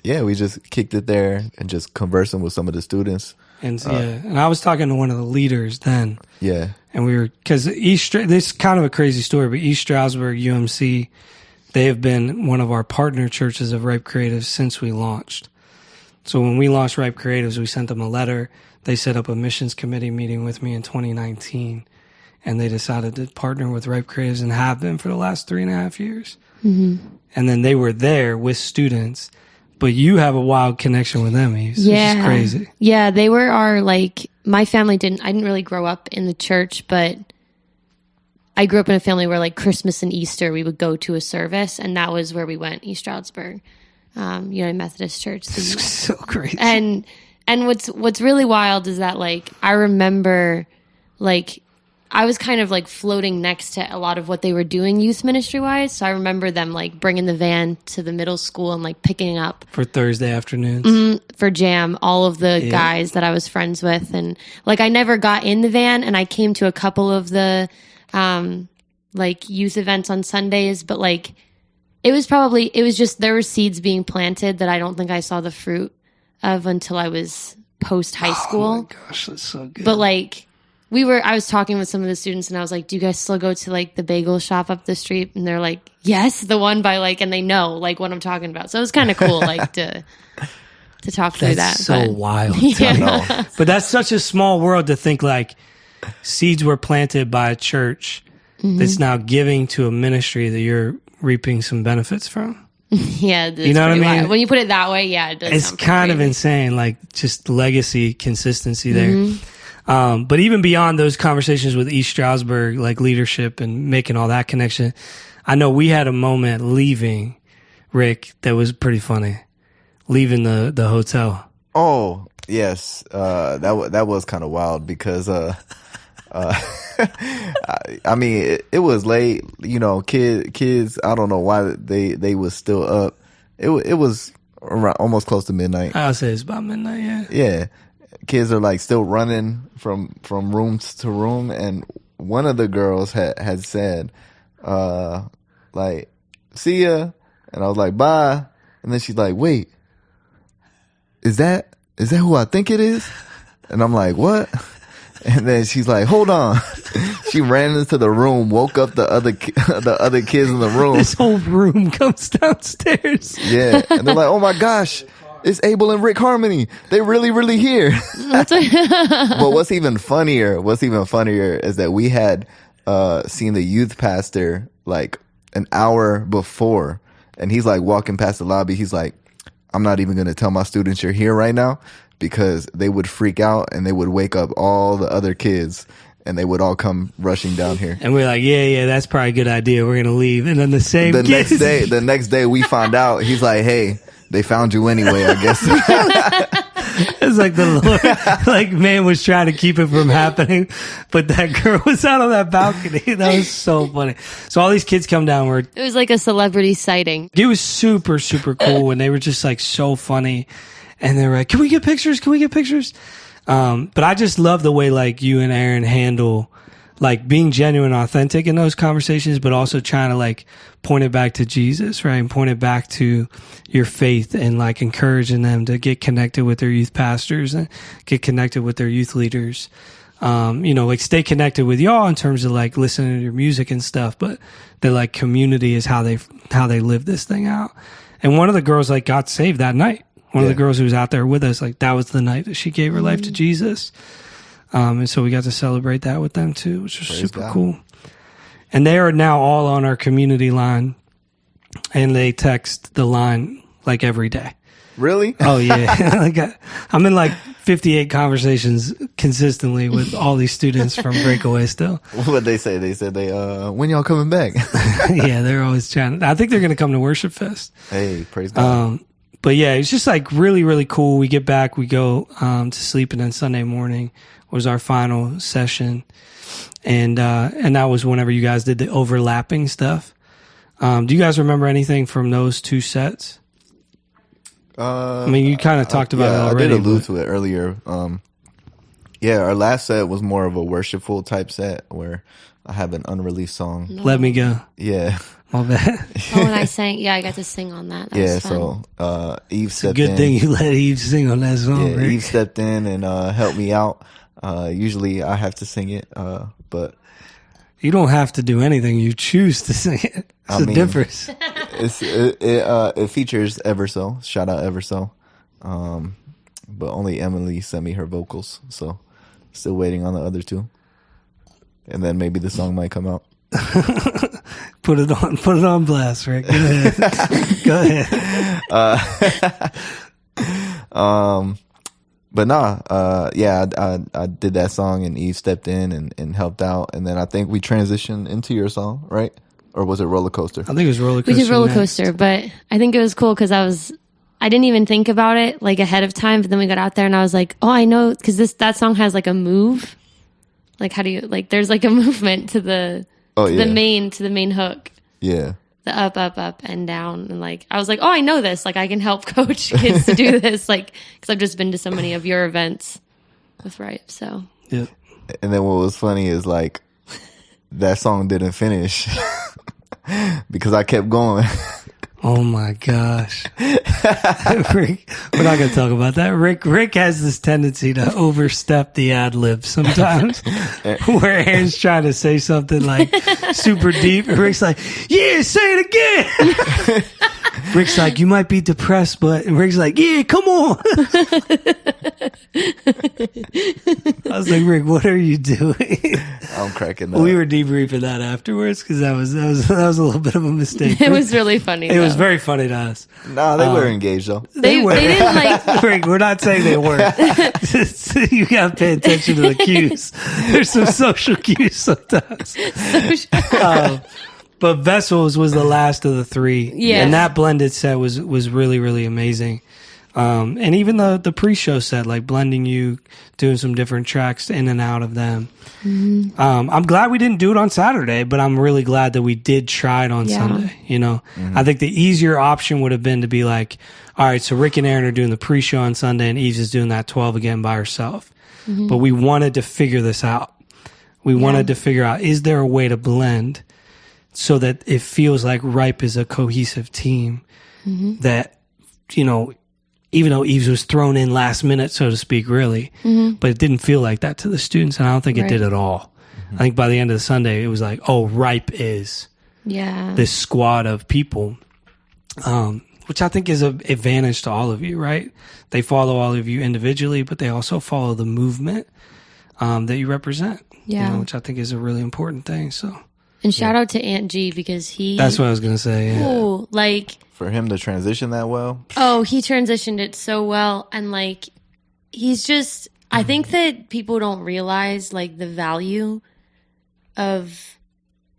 we just kicked it there and just conversing with some of the students. And and I was talking to one of the leaders then. Yeah. And we were, because this is kind of a crazy story, but East Stroudsburg UMC, they have been one of our partner churches of Ripe Creatives since we launched. So when we launched Ripe Creatives, we sent them a letter. They set up a missions committee meeting with me in 2019, and they decided to partner with Ripe Creatives and have been for the last 3.5 years. Mm-hmm. And then they were there with students. But you have a wild connection with them, Eves, which is crazy. Yeah, they were our, my family I didn't really grow up in the church, but I grew up in a family where Christmas and Easter, we would go to a service, and that was where we went, East Stroudsburg, United Methodist Church. So crazy. And what's really wild is that I remember I was kind of floating next to a lot of what they were doing youth ministry wise. So I remember them bringing the van to the middle school and picking up for Thursday afternoons for jam, all of the guys that I was friends with. And I never got in the van, and I came to a couple of the, youth events on Sundays, but it was just, there were seeds being planted that I don't think I saw the fruit of until I was post high school. Oh my gosh, that's so good. But I was talking with some of the students, and I was like, do you guys still go to the bagel shop up the street? And they're like, yes, the one by and they know what I'm talking about. So it was kind of cool to talk through that. That's so wild. Yeah. But that's such a small world to think seeds were planted by a church that's now giving to a ministry that you're reaping some benefits from. Yeah. You know what I mean? Wild. When you put it that way, yeah, it does. It's kind of insane, just legacy consistency there. But even beyond those conversations with East Stroudsburg, leadership and making all that connection, I know we had a moment leaving, Rick, that was pretty funny. Leaving the hotel. Oh, yes. That was kind of wild because, I mean, it was late, kids, I don't know why they was still up. It was around almost close to midnight. I would say it's about midnight, yeah. Yeah. Kids are still running from room to room, and one of the girls had said, see ya, and I was like, bye, and then she's like, wait, is that who I think it is? And I'm like, what? And then she's like, hold on. She ran into the room, woke up the other kids in the room. This whole room comes downstairs. Yeah, and they're like, oh my gosh, it's Aable and Rick Harmoney. They really here. But what's even funnier is that we had seen the youth pastor an hour before, and he's walking past the lobby. He's like, I'm not even going to tell my students you're here right now, because they would freak out and they would wake up all the other kids, and they would all come rushing down here. And we're like, yeah, that's probably a good idea. We're going to leave. And then the next day we find out, he's like, hey, they found you anyway, I guess. It's the Lord, man was trying to keep it from happening, but that girl was out on that balcony. That was so funny. So all these kids come down. It was like a celebrity sighting. It was super, super cool, and they were just so funny. And they were like, can we get pictures? But I just love the way you and Aaron handle being genuine, authentic in those conversations, but also trying to point it back to Jesus, right? And point it back to your faith, and encouraging them to get connected with their youth pastors and get connected with their youth leaders. Stay connected with y'all in terms of listening to your music and stuff, but the community is how they live this thing out. And one of the girls got saved that night. One of the girls who was out there with us, like that was the night that she gave her life to Jesus. And so we got to celebrate that with them too, which was super cool. And they are now all on our community line, and they text the line like every day. Really? Oh yeah. Like I'm in like 58 conversations consistently with all these students from Breakaway still. What'd they say? They said when y'all coming back? Yeah, they're always chatting. I think they're going to come to Worship Fest. Hey, praise God. But yeah, it's just like really, really cool. We get back, we go to sleep, and then Sunday morning was our final session. And that was whenever you guys did the overlapping stuff. Do you guys remember anything from those two sets? I mean, you kind of talked about it already. I did allude to it earlier. Our last set was more of a worshipful type set where I have an unreleased song. Let Me Go. Yeah. My bad. Oh, and I sang. Yeah, I got to sing on that. That was fun. So Eve stepped in. It's a good thing you let Eve sing on that song. Yeah, Eve stepped in and helped me out. Usually I have to sing it, but you don't have to do anything. You choose to sing it. It's a difference. It features Everso. Shout out Everso. But only Emily sent me her vocals, so still waiting on the other two. And then maybe the song might come out. Put it on blast, Rick. Go ahead. Go ahead. But I did that song and Eve stepped in and helped out. And then I think we transitioned into your song, right? Or was it Roller Coaster? I think it was Roller Coaster. We did Roller Coaster, but I think it was cool because I didn't even think about it like ahead of time. But then we got out there and I was like, oh, I know, because that song has like a move. Like, how do you, like, there's like a movement to the main hook. Yeah. The up, up, up, and down. And like, I was like, oh, I know this. Like, I can help coach kids to do this. Like, because I've just been to so many of your events with Ripe. So, yeah. And then what was funny is like, that song didn't finish because I kept going. Oh my gosh. Rick, we're not going to talk about that. Rick has this tendency to overstep the ad lib sometimes where Aaron's trying to say something like super deep. And Rick's like, yeah, say it again. Rick's like, you might be depressed, but, and Rick's like, yeah, come on. I was like, Rick, what are you doing? I'm cracking up. We were debriefing that afterwards because that was a little bit of a mistake. It was really funny. It was very funny to us. No, they were engaged though. They didn't like. Rick, we're not saying they weren't. You gotta pay attention to the cues. There's some social cues sometimes. But Vessels was the last of the three. Yeah. And that blended set was really, really amazing. And even the pre-show set, like blending you, doing some different tracks in and out of them. Mm-hmm. I'm glad we didn't do it on Saturday, but I'm really glad that we did try it on Sunday. You know, I think the easier option would have been to be like, all right, so Rick and Aaron are doing the pre-show on Sunday and Eves is doing that 12 again by herself. Mm-hmm. But we wanted to figure this out. We wanted to figure out, is there a way to blend so that it feels like Ripe is a cohesive team that, you know, even though Eves was thrown in last minute, so to speak, really, but it didn't feel like that to the students, and I don't think it did at all. I think by the end of the Sunday, it was like, oh, Ripe is this squad of people, which I think is an advantage to all of you, right? They follow all of you individually, but they also follow the movement that you represent, you know, which I think is a really important thing, so... And shout out to Aunt G because That's what I was going to say. Yeah. Ooh, like... For him to transition that well. Oh, he transitioned it so well. And like, he's just... I think that people don't realize like the value of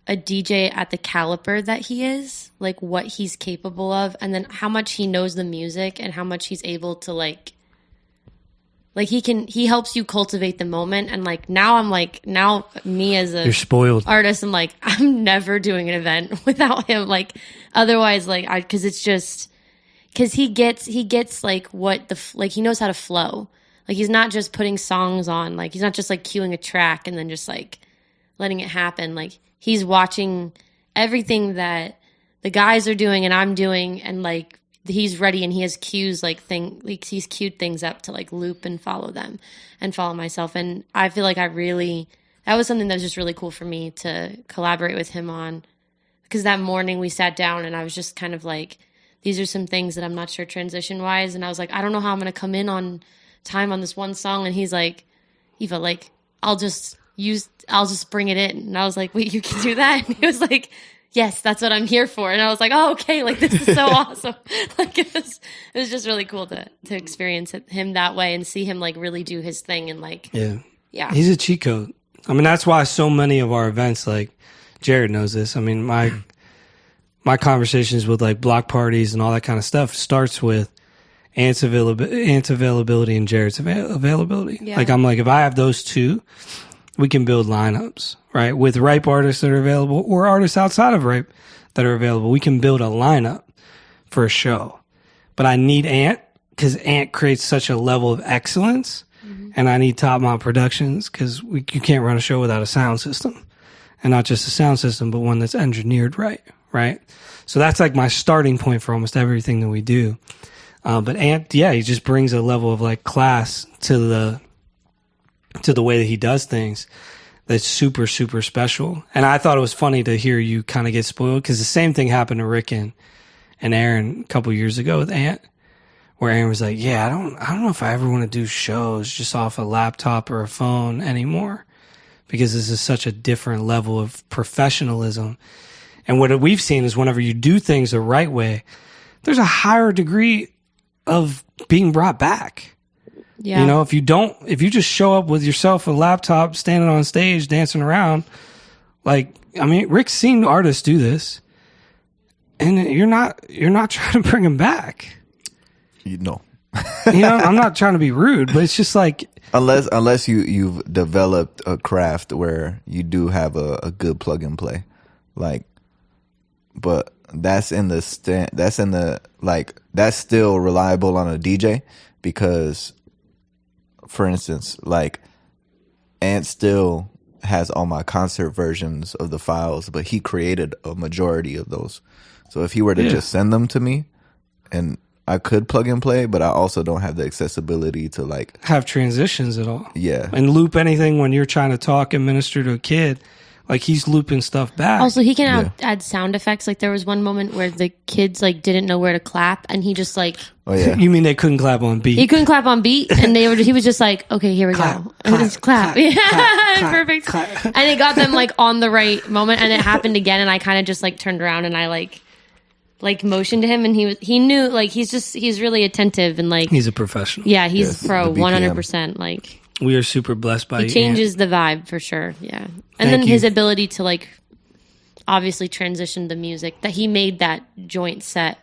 a DJ at the caliber that he is. Like what he's capable of. And then how much he knows the music and how much he's able to like he helps you cultivate the moment. And like now me as a You're spoiled artist, I'm like, I'm never doing an event without him. Like otherwise, like cause it's just, cause he gets like he knows how to flow. Like he's not just putting songs on, like he's not just like cueing a track and then just like letting it happen. Like he's watching everything that the guys are doing and I'm doing and like, he's ready and he has cues he's queued things up to like loop and follow them and follow myself. And I feel like that was something that was just really cool for me to collaborate with him on, because that morning we sat down and I was just kind of like, these are some things that I'm not sure transition wise. And I was like, I don't know how I'm going to come in on time on this one song. And he's like, Eva, like, I'll just bring it in. And I was like, wait, you can do that? And he was like, yes, that's what I'm here for. And I was like, oh, okay, like, this is so awesome. Like, it was just really cool to experience him that way and see him, like, really do his thing. And, like, yeah. He's a cheat code. I mean, that's why so many of our events, like, Jared knows this. I mean, my conversations with, like, block parties and all that kind of stuff starts with Ant's availability and Jared's availability. Yeah. Like, I'm like, if I have those two, we can build lineups, right? With Ripe artists that are available or artists outside of Ripe that are available. We can build a lineup for a show. But I need Ant because Ant creates such a level of excellence. And I need Top Mount Productions because you can't run a show without a sound system. And not just a sound system, but one that's engineered right? So that's like my starting point for almost everything that we do. But Ant, yeah, he just brings a level of like class to the way that he does things that's super, super special. And I thought it was funny to hear you kind of get spoiled because the same thing happened to Rick and Aaron a couple years ago with Ant. Where Aaron was like, yeah, I don't know if I ever want to do shows just off a laptop or a phone anymore because this is such a different level of professionalism. And what we've seen is whenever you do things the right way, there's a higher degree of being brought back. Yeah. You know, if you just show up with yourself, a laptop, standing on stage, dancing around, like, I mean, Rick's seen artists do this and you're not trying to bring them back. You know, I'm not trying to be rude, but it's just like unless you've developed a craft where you do have a good plug and play, like, but that's still reliable on a DJ because, for instance, like Ant still has all my concert versions of the files, but he created a majority of those. So if he were to just send them to me, and I could plug and play, but I also don't have the accessibility to like have transitions at all. Yeah. And loop anything when you're trying to talk and minister to a kid. Like he's looping stuff back. Also, he can add sound effects. Like there was one moment where the kids like didn't know where to clap and he just like, oh yeah. You mean they couldn't clap on beat? He couldn't clap on beat and he was just like, okay, here we go. And just clap. Yeah. Perfect. Clap. And it got them like on the right moment and it happened again and I kind of just like turned around and I like motioned to him and he knew like he's really attentive and like he's a professional. Yeah, he's pro 100%. Like we are super blessed by he changes the vibe for sure. Yeah. And then his ability to like obviously transition the music that he made that joint set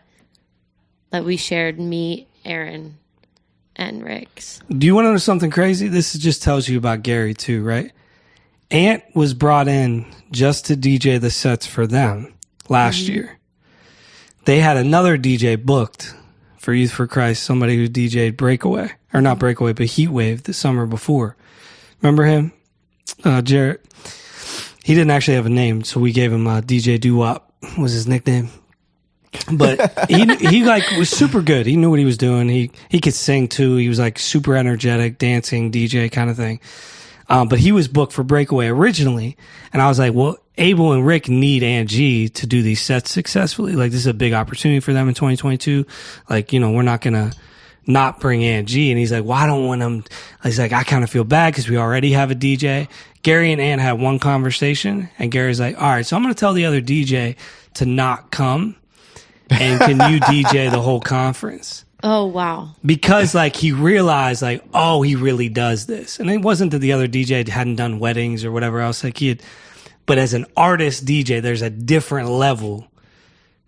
that we shared, me, Aaron, and Rick's. Do you want to know something crazy? This just tells you about Gary too, right? Ant was brought in just to DJ the sets for them last year. They had another DJ booked for Youth for Christ, somebody who DJ'd Breakaway, or not Breakaway, but Heatwave the summer before. Remember him? Jarrett. He didn't actually have a name, so we gave him DJ Doo-Wop was his nickname. But he like was super good. He knew what he was doing. He could sing too. He was like super energetic, dancing, DJ kind of thing. But he was booked for Breakaway originally. And I was like, well, Aable and Rick need Angie to do these sets successfully. Like, this is a big opportunity for them in 2022. Like, we're not going to not bring Angie. And he's like, well, I don't want them. He's like, I kind of feel bad because we already have a DJ. Gary and Ant had one conversation. And Gary's like, all right, so I'm going to tell the other DJ to not come. And can you DJ the whole conference? Oh, wow. Because, like, he realized, like, oh, he really does this. And it wasn't that the other DJ hadn't done weddings or whatever else. Like, but as an artist DJ, there's a different level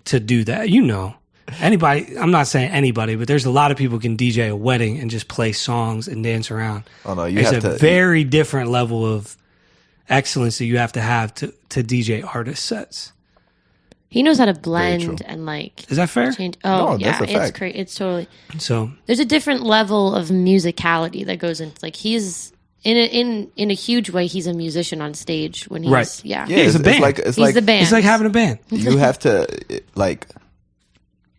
to do that. Anybody, I'm not saying anybody, but there's a lot of people who can DJ a wedding and just play songs and dance around. Oh, no, there's a very different level of excellence that you have to DJ artist sets. He knows how to blend and like. Is that fair? Change. Oh, no, yeah, that's a fact. It's great. It's totally. So there's a different level of musicality that goes into like he's in a huge way. He's a musician on stage when he's right. Yeah, he's a band. He's the band. It's like having a band. You have to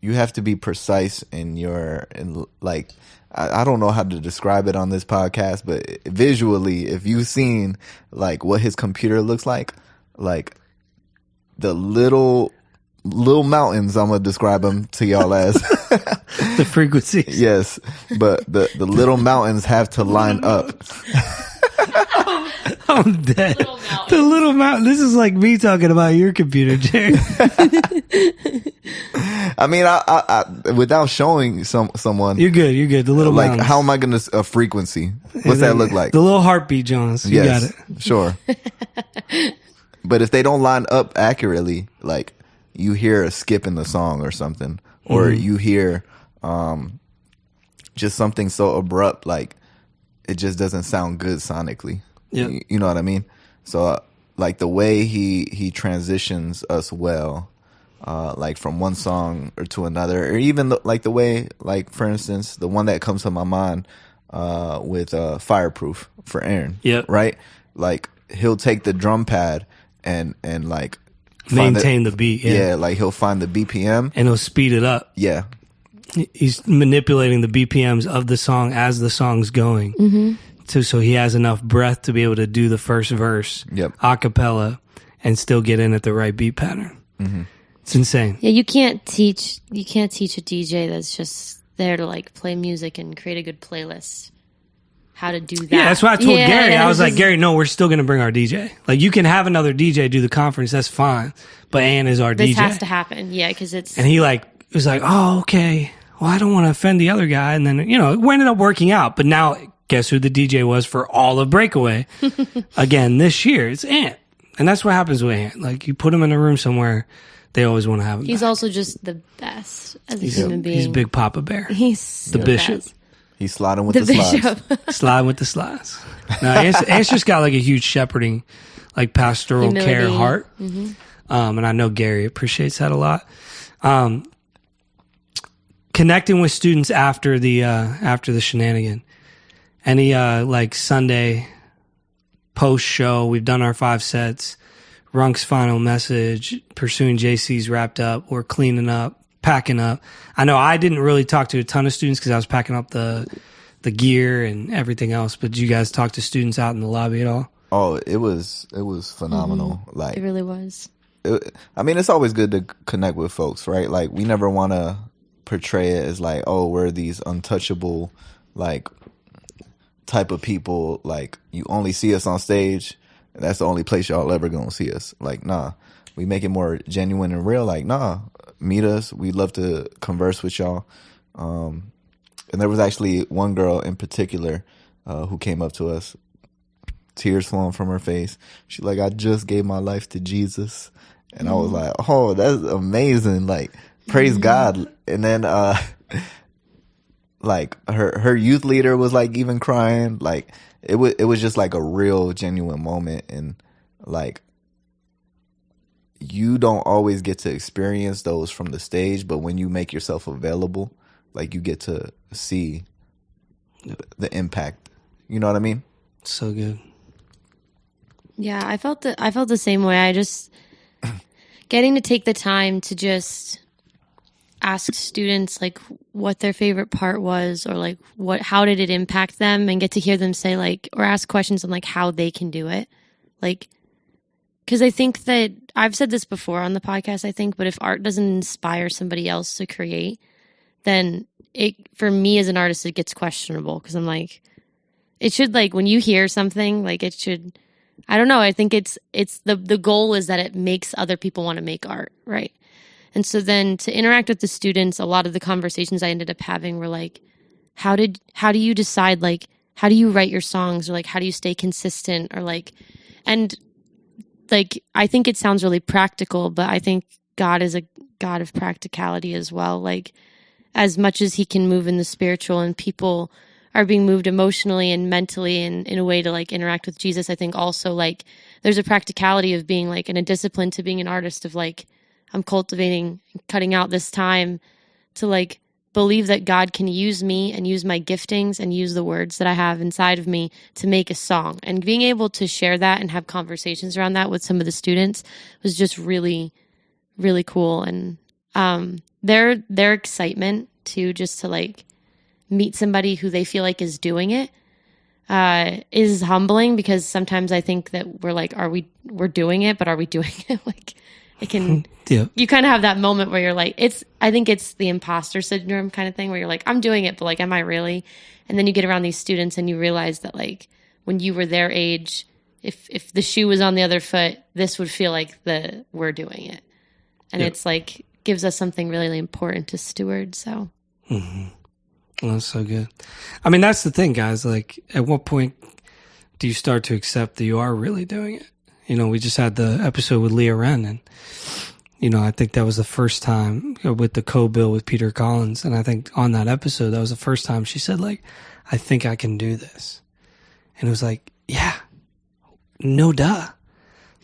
you have to be precise in like. I don't know how to describe it on this podcast, but visually, if you've seen like what his computer looks like the little little mountains. I'm gonna describe them to y'all as The frequencies. yes, but the little mountains have to line up. I'm dead. The little mountain. This is like me talking about your computer, Jerry. I mean, I without showing someone, You're good. You're good. The little like, mountains. how am I gonna frequency? What's that look like? The little heartbeat, Jones. You got it. Sure. But if they don't line up accurately, like you hear a skip in the song or something, or you hear just something so abrupt, like it just doesn't sound good sonically. Yeah. You know what I mean? So like the way he transitions us well, like from one song or to another, or even like the way, like for instance, the one that comes to my mind with Fireproof for Aaron. Yep. Right? Like he'll take the drum pad and like Maintain the beat. yeah, like he'll find the BPM And he'll speed it up. yeah. He's manipulating the BPMs of the song as the song's going. So he has enough breath to be able to do the first verse a cappella and still get in at the right beat pattern. It's insane. Yeah, you can't teach a DJ that's just there to like play music and create a good playlist how to do that. Yeah, that's what I told Gary. I was like, just- Gary, no, we're still going to bring our DJ. Like, you can have another DJ do the conference. That's fine. But Ann is our this DJ. has to happen. Yeah, because it's And he was like, oh, okay. Well, I don't want to offend the other guy. And then, it ended up working out. But now, guess who the DJ was for all of Breakaway? Again, this year, it's Ant. And that's what happens with Ant. Like, you put him in a room somewhere, they always want to have him he's back. also just the best as a human being. He's Big Papa Bear. He's the bishop. best. He's sliding with The the slides. bishop. Slide with the slides. No, Ant's just got like a huge shepherding, like pastoral Humility. care heart. And I know Gary appreciates that a lot. Connecting with students after the shenanigan. Any like Sunday post show, we've done our 5 sets. Runk's final message, Pursuing JC's wrapped up. We're cleaning up, packing up. I know I didn't really talk to a ton of students because I was packing up the gear and everything else. But did you guys talk to students out in the lobby at all? Oh, it was phenomenal. Like It really was. I mean, it's always good to connect with folks, right? Like we never want to portray it as like, oh, we're these untouchable, like type of people. Like you only see us on stage. And that's the only place y'all ever gonna see us. Like, nah, we make it more genuine and real. Like, nah, meet us. We'd love to converse with y'all. And there was actually one girl in particular who came up to us, tears flowing from her face. She's like, I just gave my life to Jesus. And I was like, oh, that's amazing. Like, praise God. And then, like her youth leader was like even crying. Like it was just like a real genuine moment. And like, you don't always get to experience those from the stage, but when you make yourself available, like you get to see the impact. You know what I mean? So good. Yeah, I felt the same way. I just getting to take the time to just ask students like what their favorite part was, or like how did it impact them, and get to hear them say like, or ask questions on like how they can do it. Like, because I think that I've said this before on the podcast, I think, but if art doesn't inspire somebody else to create, then for me as an artist, it gets questionable, because I'm like, it should, like, when you hear something, like it should, I don't know. I think it's the goal is that it makes other people want to make art. Right. And so then to interact with the students, a lot of the conversations I ended up having were like, how do you decide, like, how do you write your songs, or like, how do you stay consistent, or like, and like, I think it sounds really practical, but I think God is a God of practicality as well. Like, as much as he can move in the spiritual and people are being moved emotionally and mentally and in a way to like interact with Jesus, I think also like there's a practicality of being like in a discipline to being an artist of like, I'm cultivating, cutting out this time to like believe that God can use me and use my giftings and use the words that I have inside of me to make a song. And being able to share that and have conversations around that with some of the students was just really, really cool. And their excitement too, just to like meet somebody who they feel like is doing it, is humbling, because sometimes I think that we're like, we're doing it, but are we doing it? Like, it can, you kind of have that moment where you're like, I think it's the imposter syndrome kind of thing where you're like, I'm doing it, but like, am I really? And then you get around these students and you realize that like when you were their age, if the shoe was on the other foot, this would feel like we're doing it. And it's like, gives us something really, really important to steward. So. Mm-hmm. Well, that's so good. I mean, that's the thing, guys. Like, at what point do you start to accept that you are really doing it? You know, we just had the episode with Leah Wren, and, you know, I think that was the first time with the co-bill with Peter Collins. And I think on that episode, that was the first time she said, like, I think I can do this. And it was like, yeah, no duh.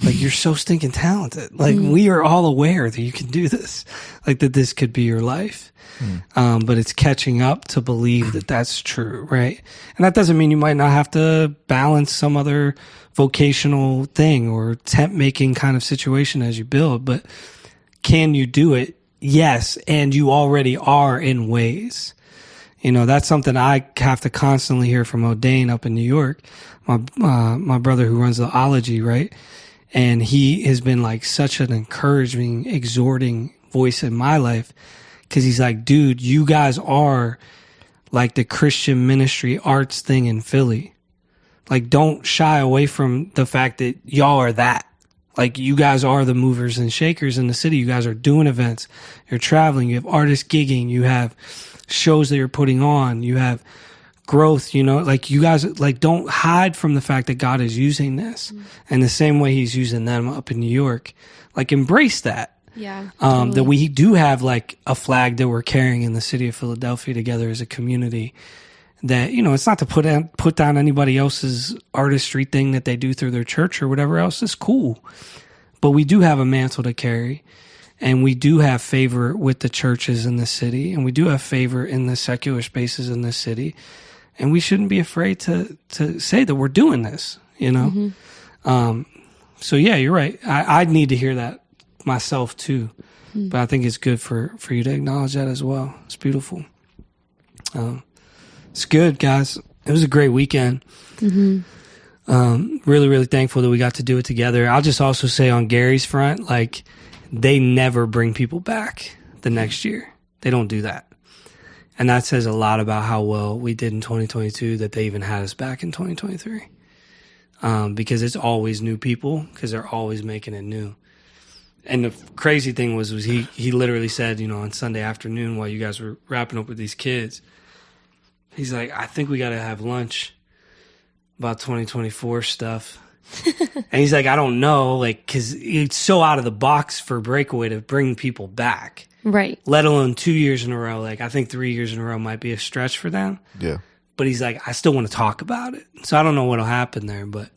Like, you're so stinking talented. Like, we are all aware that you can do this. Like, that this could be your life. But it's catching up to believe that that's true, right? And that doesn't mean you might not have to balance some other vocational thing or tent making kind of situation as you build. But can you do it? Yes. And you already are in ways. You know, that's something I have to constantly hear from O'Dane up in New York. My brother who runs the Ology, right? And he has been like such an encouraging, exhorting voice in my life. Cause he's like, dude, you guys are like the Christian ministry arts thing in Philly. Like, don't shy away from the fact that y'all are that. Like, you guys are the movers and shakers in the city. You guys are doing events. You're traveling. You have artists gigging. You have shows that you're putting on. You have growth, you know, like you guys, like, don't hide from the fact that God is using this. And the same way he's using them up in New York, like, embrace that. Yeah. Totally. That we do have like a flag that we're carrying in the city of Philadelphia together as a community. That, you know, it's not to put down anybody else's artistry thing that they do through their church or whatever else. It's cool. But we do have a mantle to carry, and we do have favor with the churches in the city, and we do have favor in the secular spaces in the city. And we shouldn't be afraid to say that we're doing this, you know? So yeah, you're right. I need to hear that myself too, but I think it's good for you to acknowledge that as well. It's beautiful. It's good, guys. It was a great weekend. Really, really thankful that we got to do it together. I'll just also say on Gary's front, like, they never bring people back the next year. They don't do that. And that says a lot about how well we did in 2022 that they even had us back in 2023. Because it's always new people, because they're always making it new. And the crazy thing was he literally said, you know, on Sunday afternoon while you guys were wrapping up with these kids, he's like, I think we got to have lunch about 2024 stuff. And he's like, I don't know, like, because it's so out of the box for Breakaway to bring people back. Right. Let alone 2 years in a row. Like, I think 3 years in a row might be a stretch for them. Yeah. But he's like, I still want to talk about it. So I don't know what'll happen there, but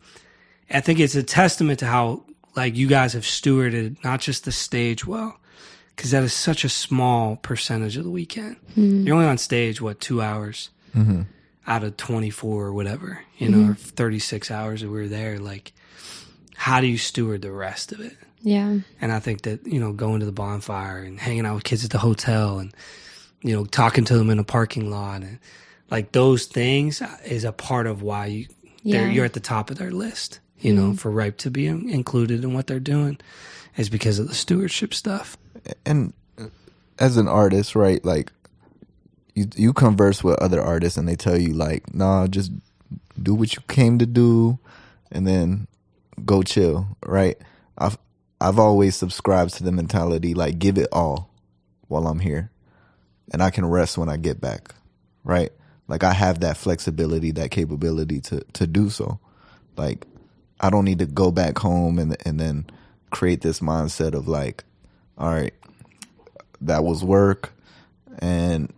I think it's a testament to how, like, you guys have stewarded not just the stage well, because that is such a small percentage of the weekend. You're only on stage, 2 hours out of 24 or whatever, you know, or 36 hours that we were there. Like, how do you steward the rest of it? Yeah. And I think that, you know, going to the bonfire and hanging out with kids at the hotel and, you know, talking to them in a parking lot and, like, those things is a part of why you're at the top of their list, you know, for Ripe to be included in what they're doing is because of the stewardship stuff. And as an artist, right, like, you converse with other artists and they tell you, like, nah, just do what you came to do and then go chill, right? I've always subscribed to the mentality, like, give it all while I'm here and I can rest when I get back, right? Like, I have that flexibility, that capability to do so. Like, I don't need to go back home and then create this mindset of, like, all right, that was work and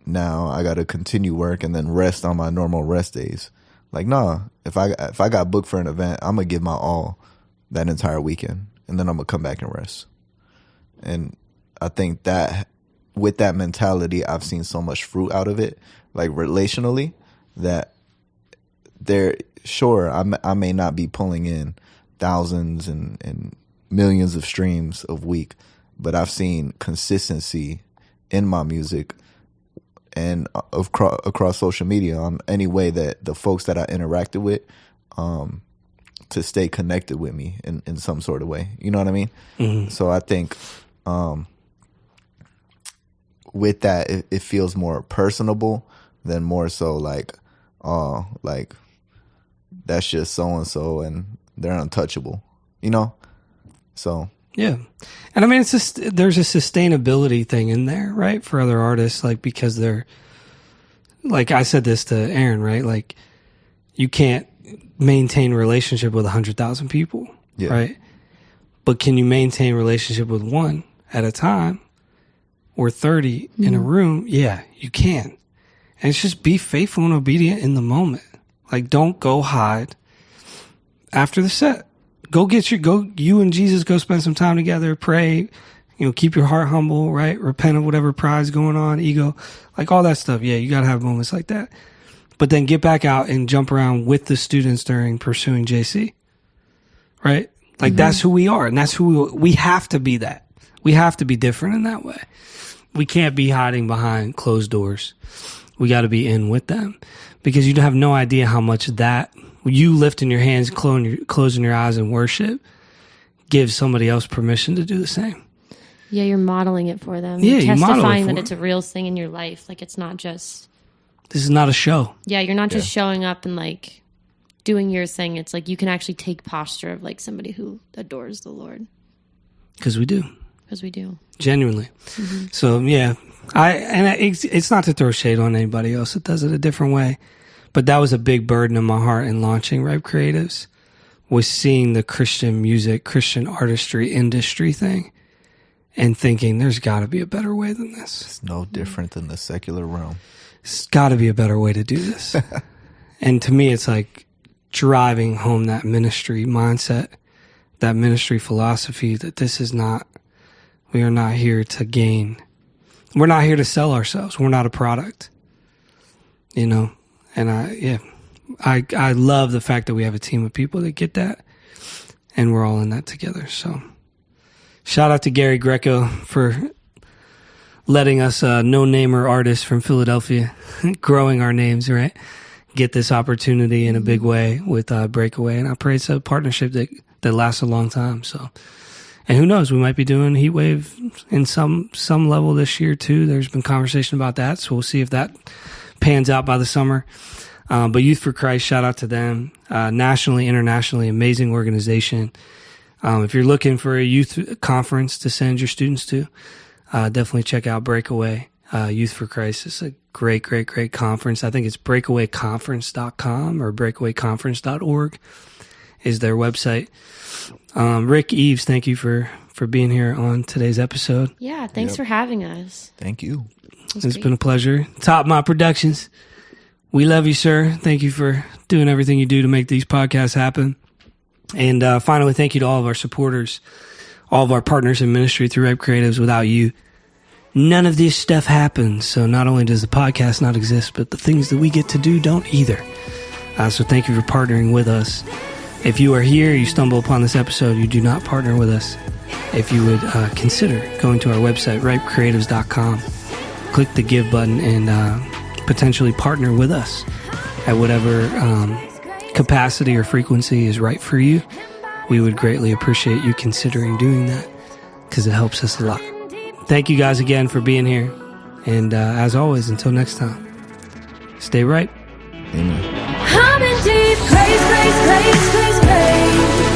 now I got to continue work and then rest on my normal rest days. Like, nah, if I got booked for an event, I'm going to give my all that entire weekend and then I'm going to come back and rest. And I think that with that mentality, I've seen so much fruit out of it, like, relationally, that I may not be pulling in thousands and millions of streams a week, but I've seen consistency in my music and across social media on any way that the folks that I interacted with to stay connected with me in some sort of way. You know what I mean? Mm-hmm. So I think with that, it feels more personable than more so like, oh, like that's just so and so and they're untouchable. You know? So yeah. And I mean, it's just, there's a sustainability thing in there, right? For other artists, like, because they're, like I said this to Aaron, right? Like, you can't maintain a relationship with 100,000 people, yeah. right? But can you maintain a relationship with one at a time or 30 in a room? Yeah, you can. And it's just be faithful and obedient in the moment. Like, don't go hide after the set. You and Jesus go spend some time together, pray, keep your heart humble, right? Repent of whatever pride's going on, ego, like all that stuff. Yeah, you got to have moments like that. But then get back out and jump around with the students during pursuing JC, right? Like, that's who we are. And that's who we have to be that. We have to be different in that way. We can't be hiding behind closed doors. We got to be in with them, because you have no idea how much that you lifting your hands, closing your eyes in worship gives somebody else permission to do the same. Yeah, you're modeling it for them. Yeah, you're you model it testifying for that them. it's a real thing in your life. Like, it's not just... This is not a show. Yeah, you're not just showing up and, like, doing your thing. It's like you can actually take posture of, like, somebody who adores the Lord. Because we do. Because we do. Genuinely. So, yeah. It's not to throw shade on anybody else that does it a different way. But that was a big burden in my heart in launching Ripe Creatives, was seeing the Christian music, Christian artistry industry thing and thinking there's got to be a better way than this. It's no different than the secular realm. It's got to be a better way to do this. And to me, it's like driving home that ministry mindset, that ministry philosophy, that we are not here to gain. We're not here to sell ourselves. We're not a product, And I love the fact that we have a team of people that get that, and we're all in that together. So shout out to Gary Greco for letting us, no-namer artists from Philadelphia, growing our names, right, get this opportunity in a big way with Breakaway. And I pray it's a partnership that lasts a long time. So, and who knows, we might be doing Heatwave in some level this year too. There's been conversation about that, so we'll see if that pans out by the summer. But Youth for Christ, shout out to them. Nationally, internationally, amazing organization. If you're looking for a youth conference to send your students to, definitely check out Breakaway. Youth for Christ is a great conference. I think it's breakawayconference.com or breakawayconference.org is their website. Rick, Eves, thank you for being here on today's episode. Yeah, thanks for having us. Thank you. It's been a pleasure. Top My Productions. We love you, sir. Thank you for doing everything you do to make these podcasts happen. And finally, thank you to all of our supporters, all of our partners in ministry through Ripe Creatives. Without you, none of this stuff happens. So not only does the podcast not exist, but the things that we get to do don't either. So thank you for partnering with us. If you are here, you stumble upon this episode, you do not partner with us, if you would consider going to our website, ripecreatives.com, click the give button and potentially partner with us at whatever capacity or frequency is right for you. We would greatly appreciate you considering doing that, because it helps us a lot. Thank you guys again for being here. And as always, until next time, stay ripe. Amen. I'm in deep praise, praise, praise, praise, praise.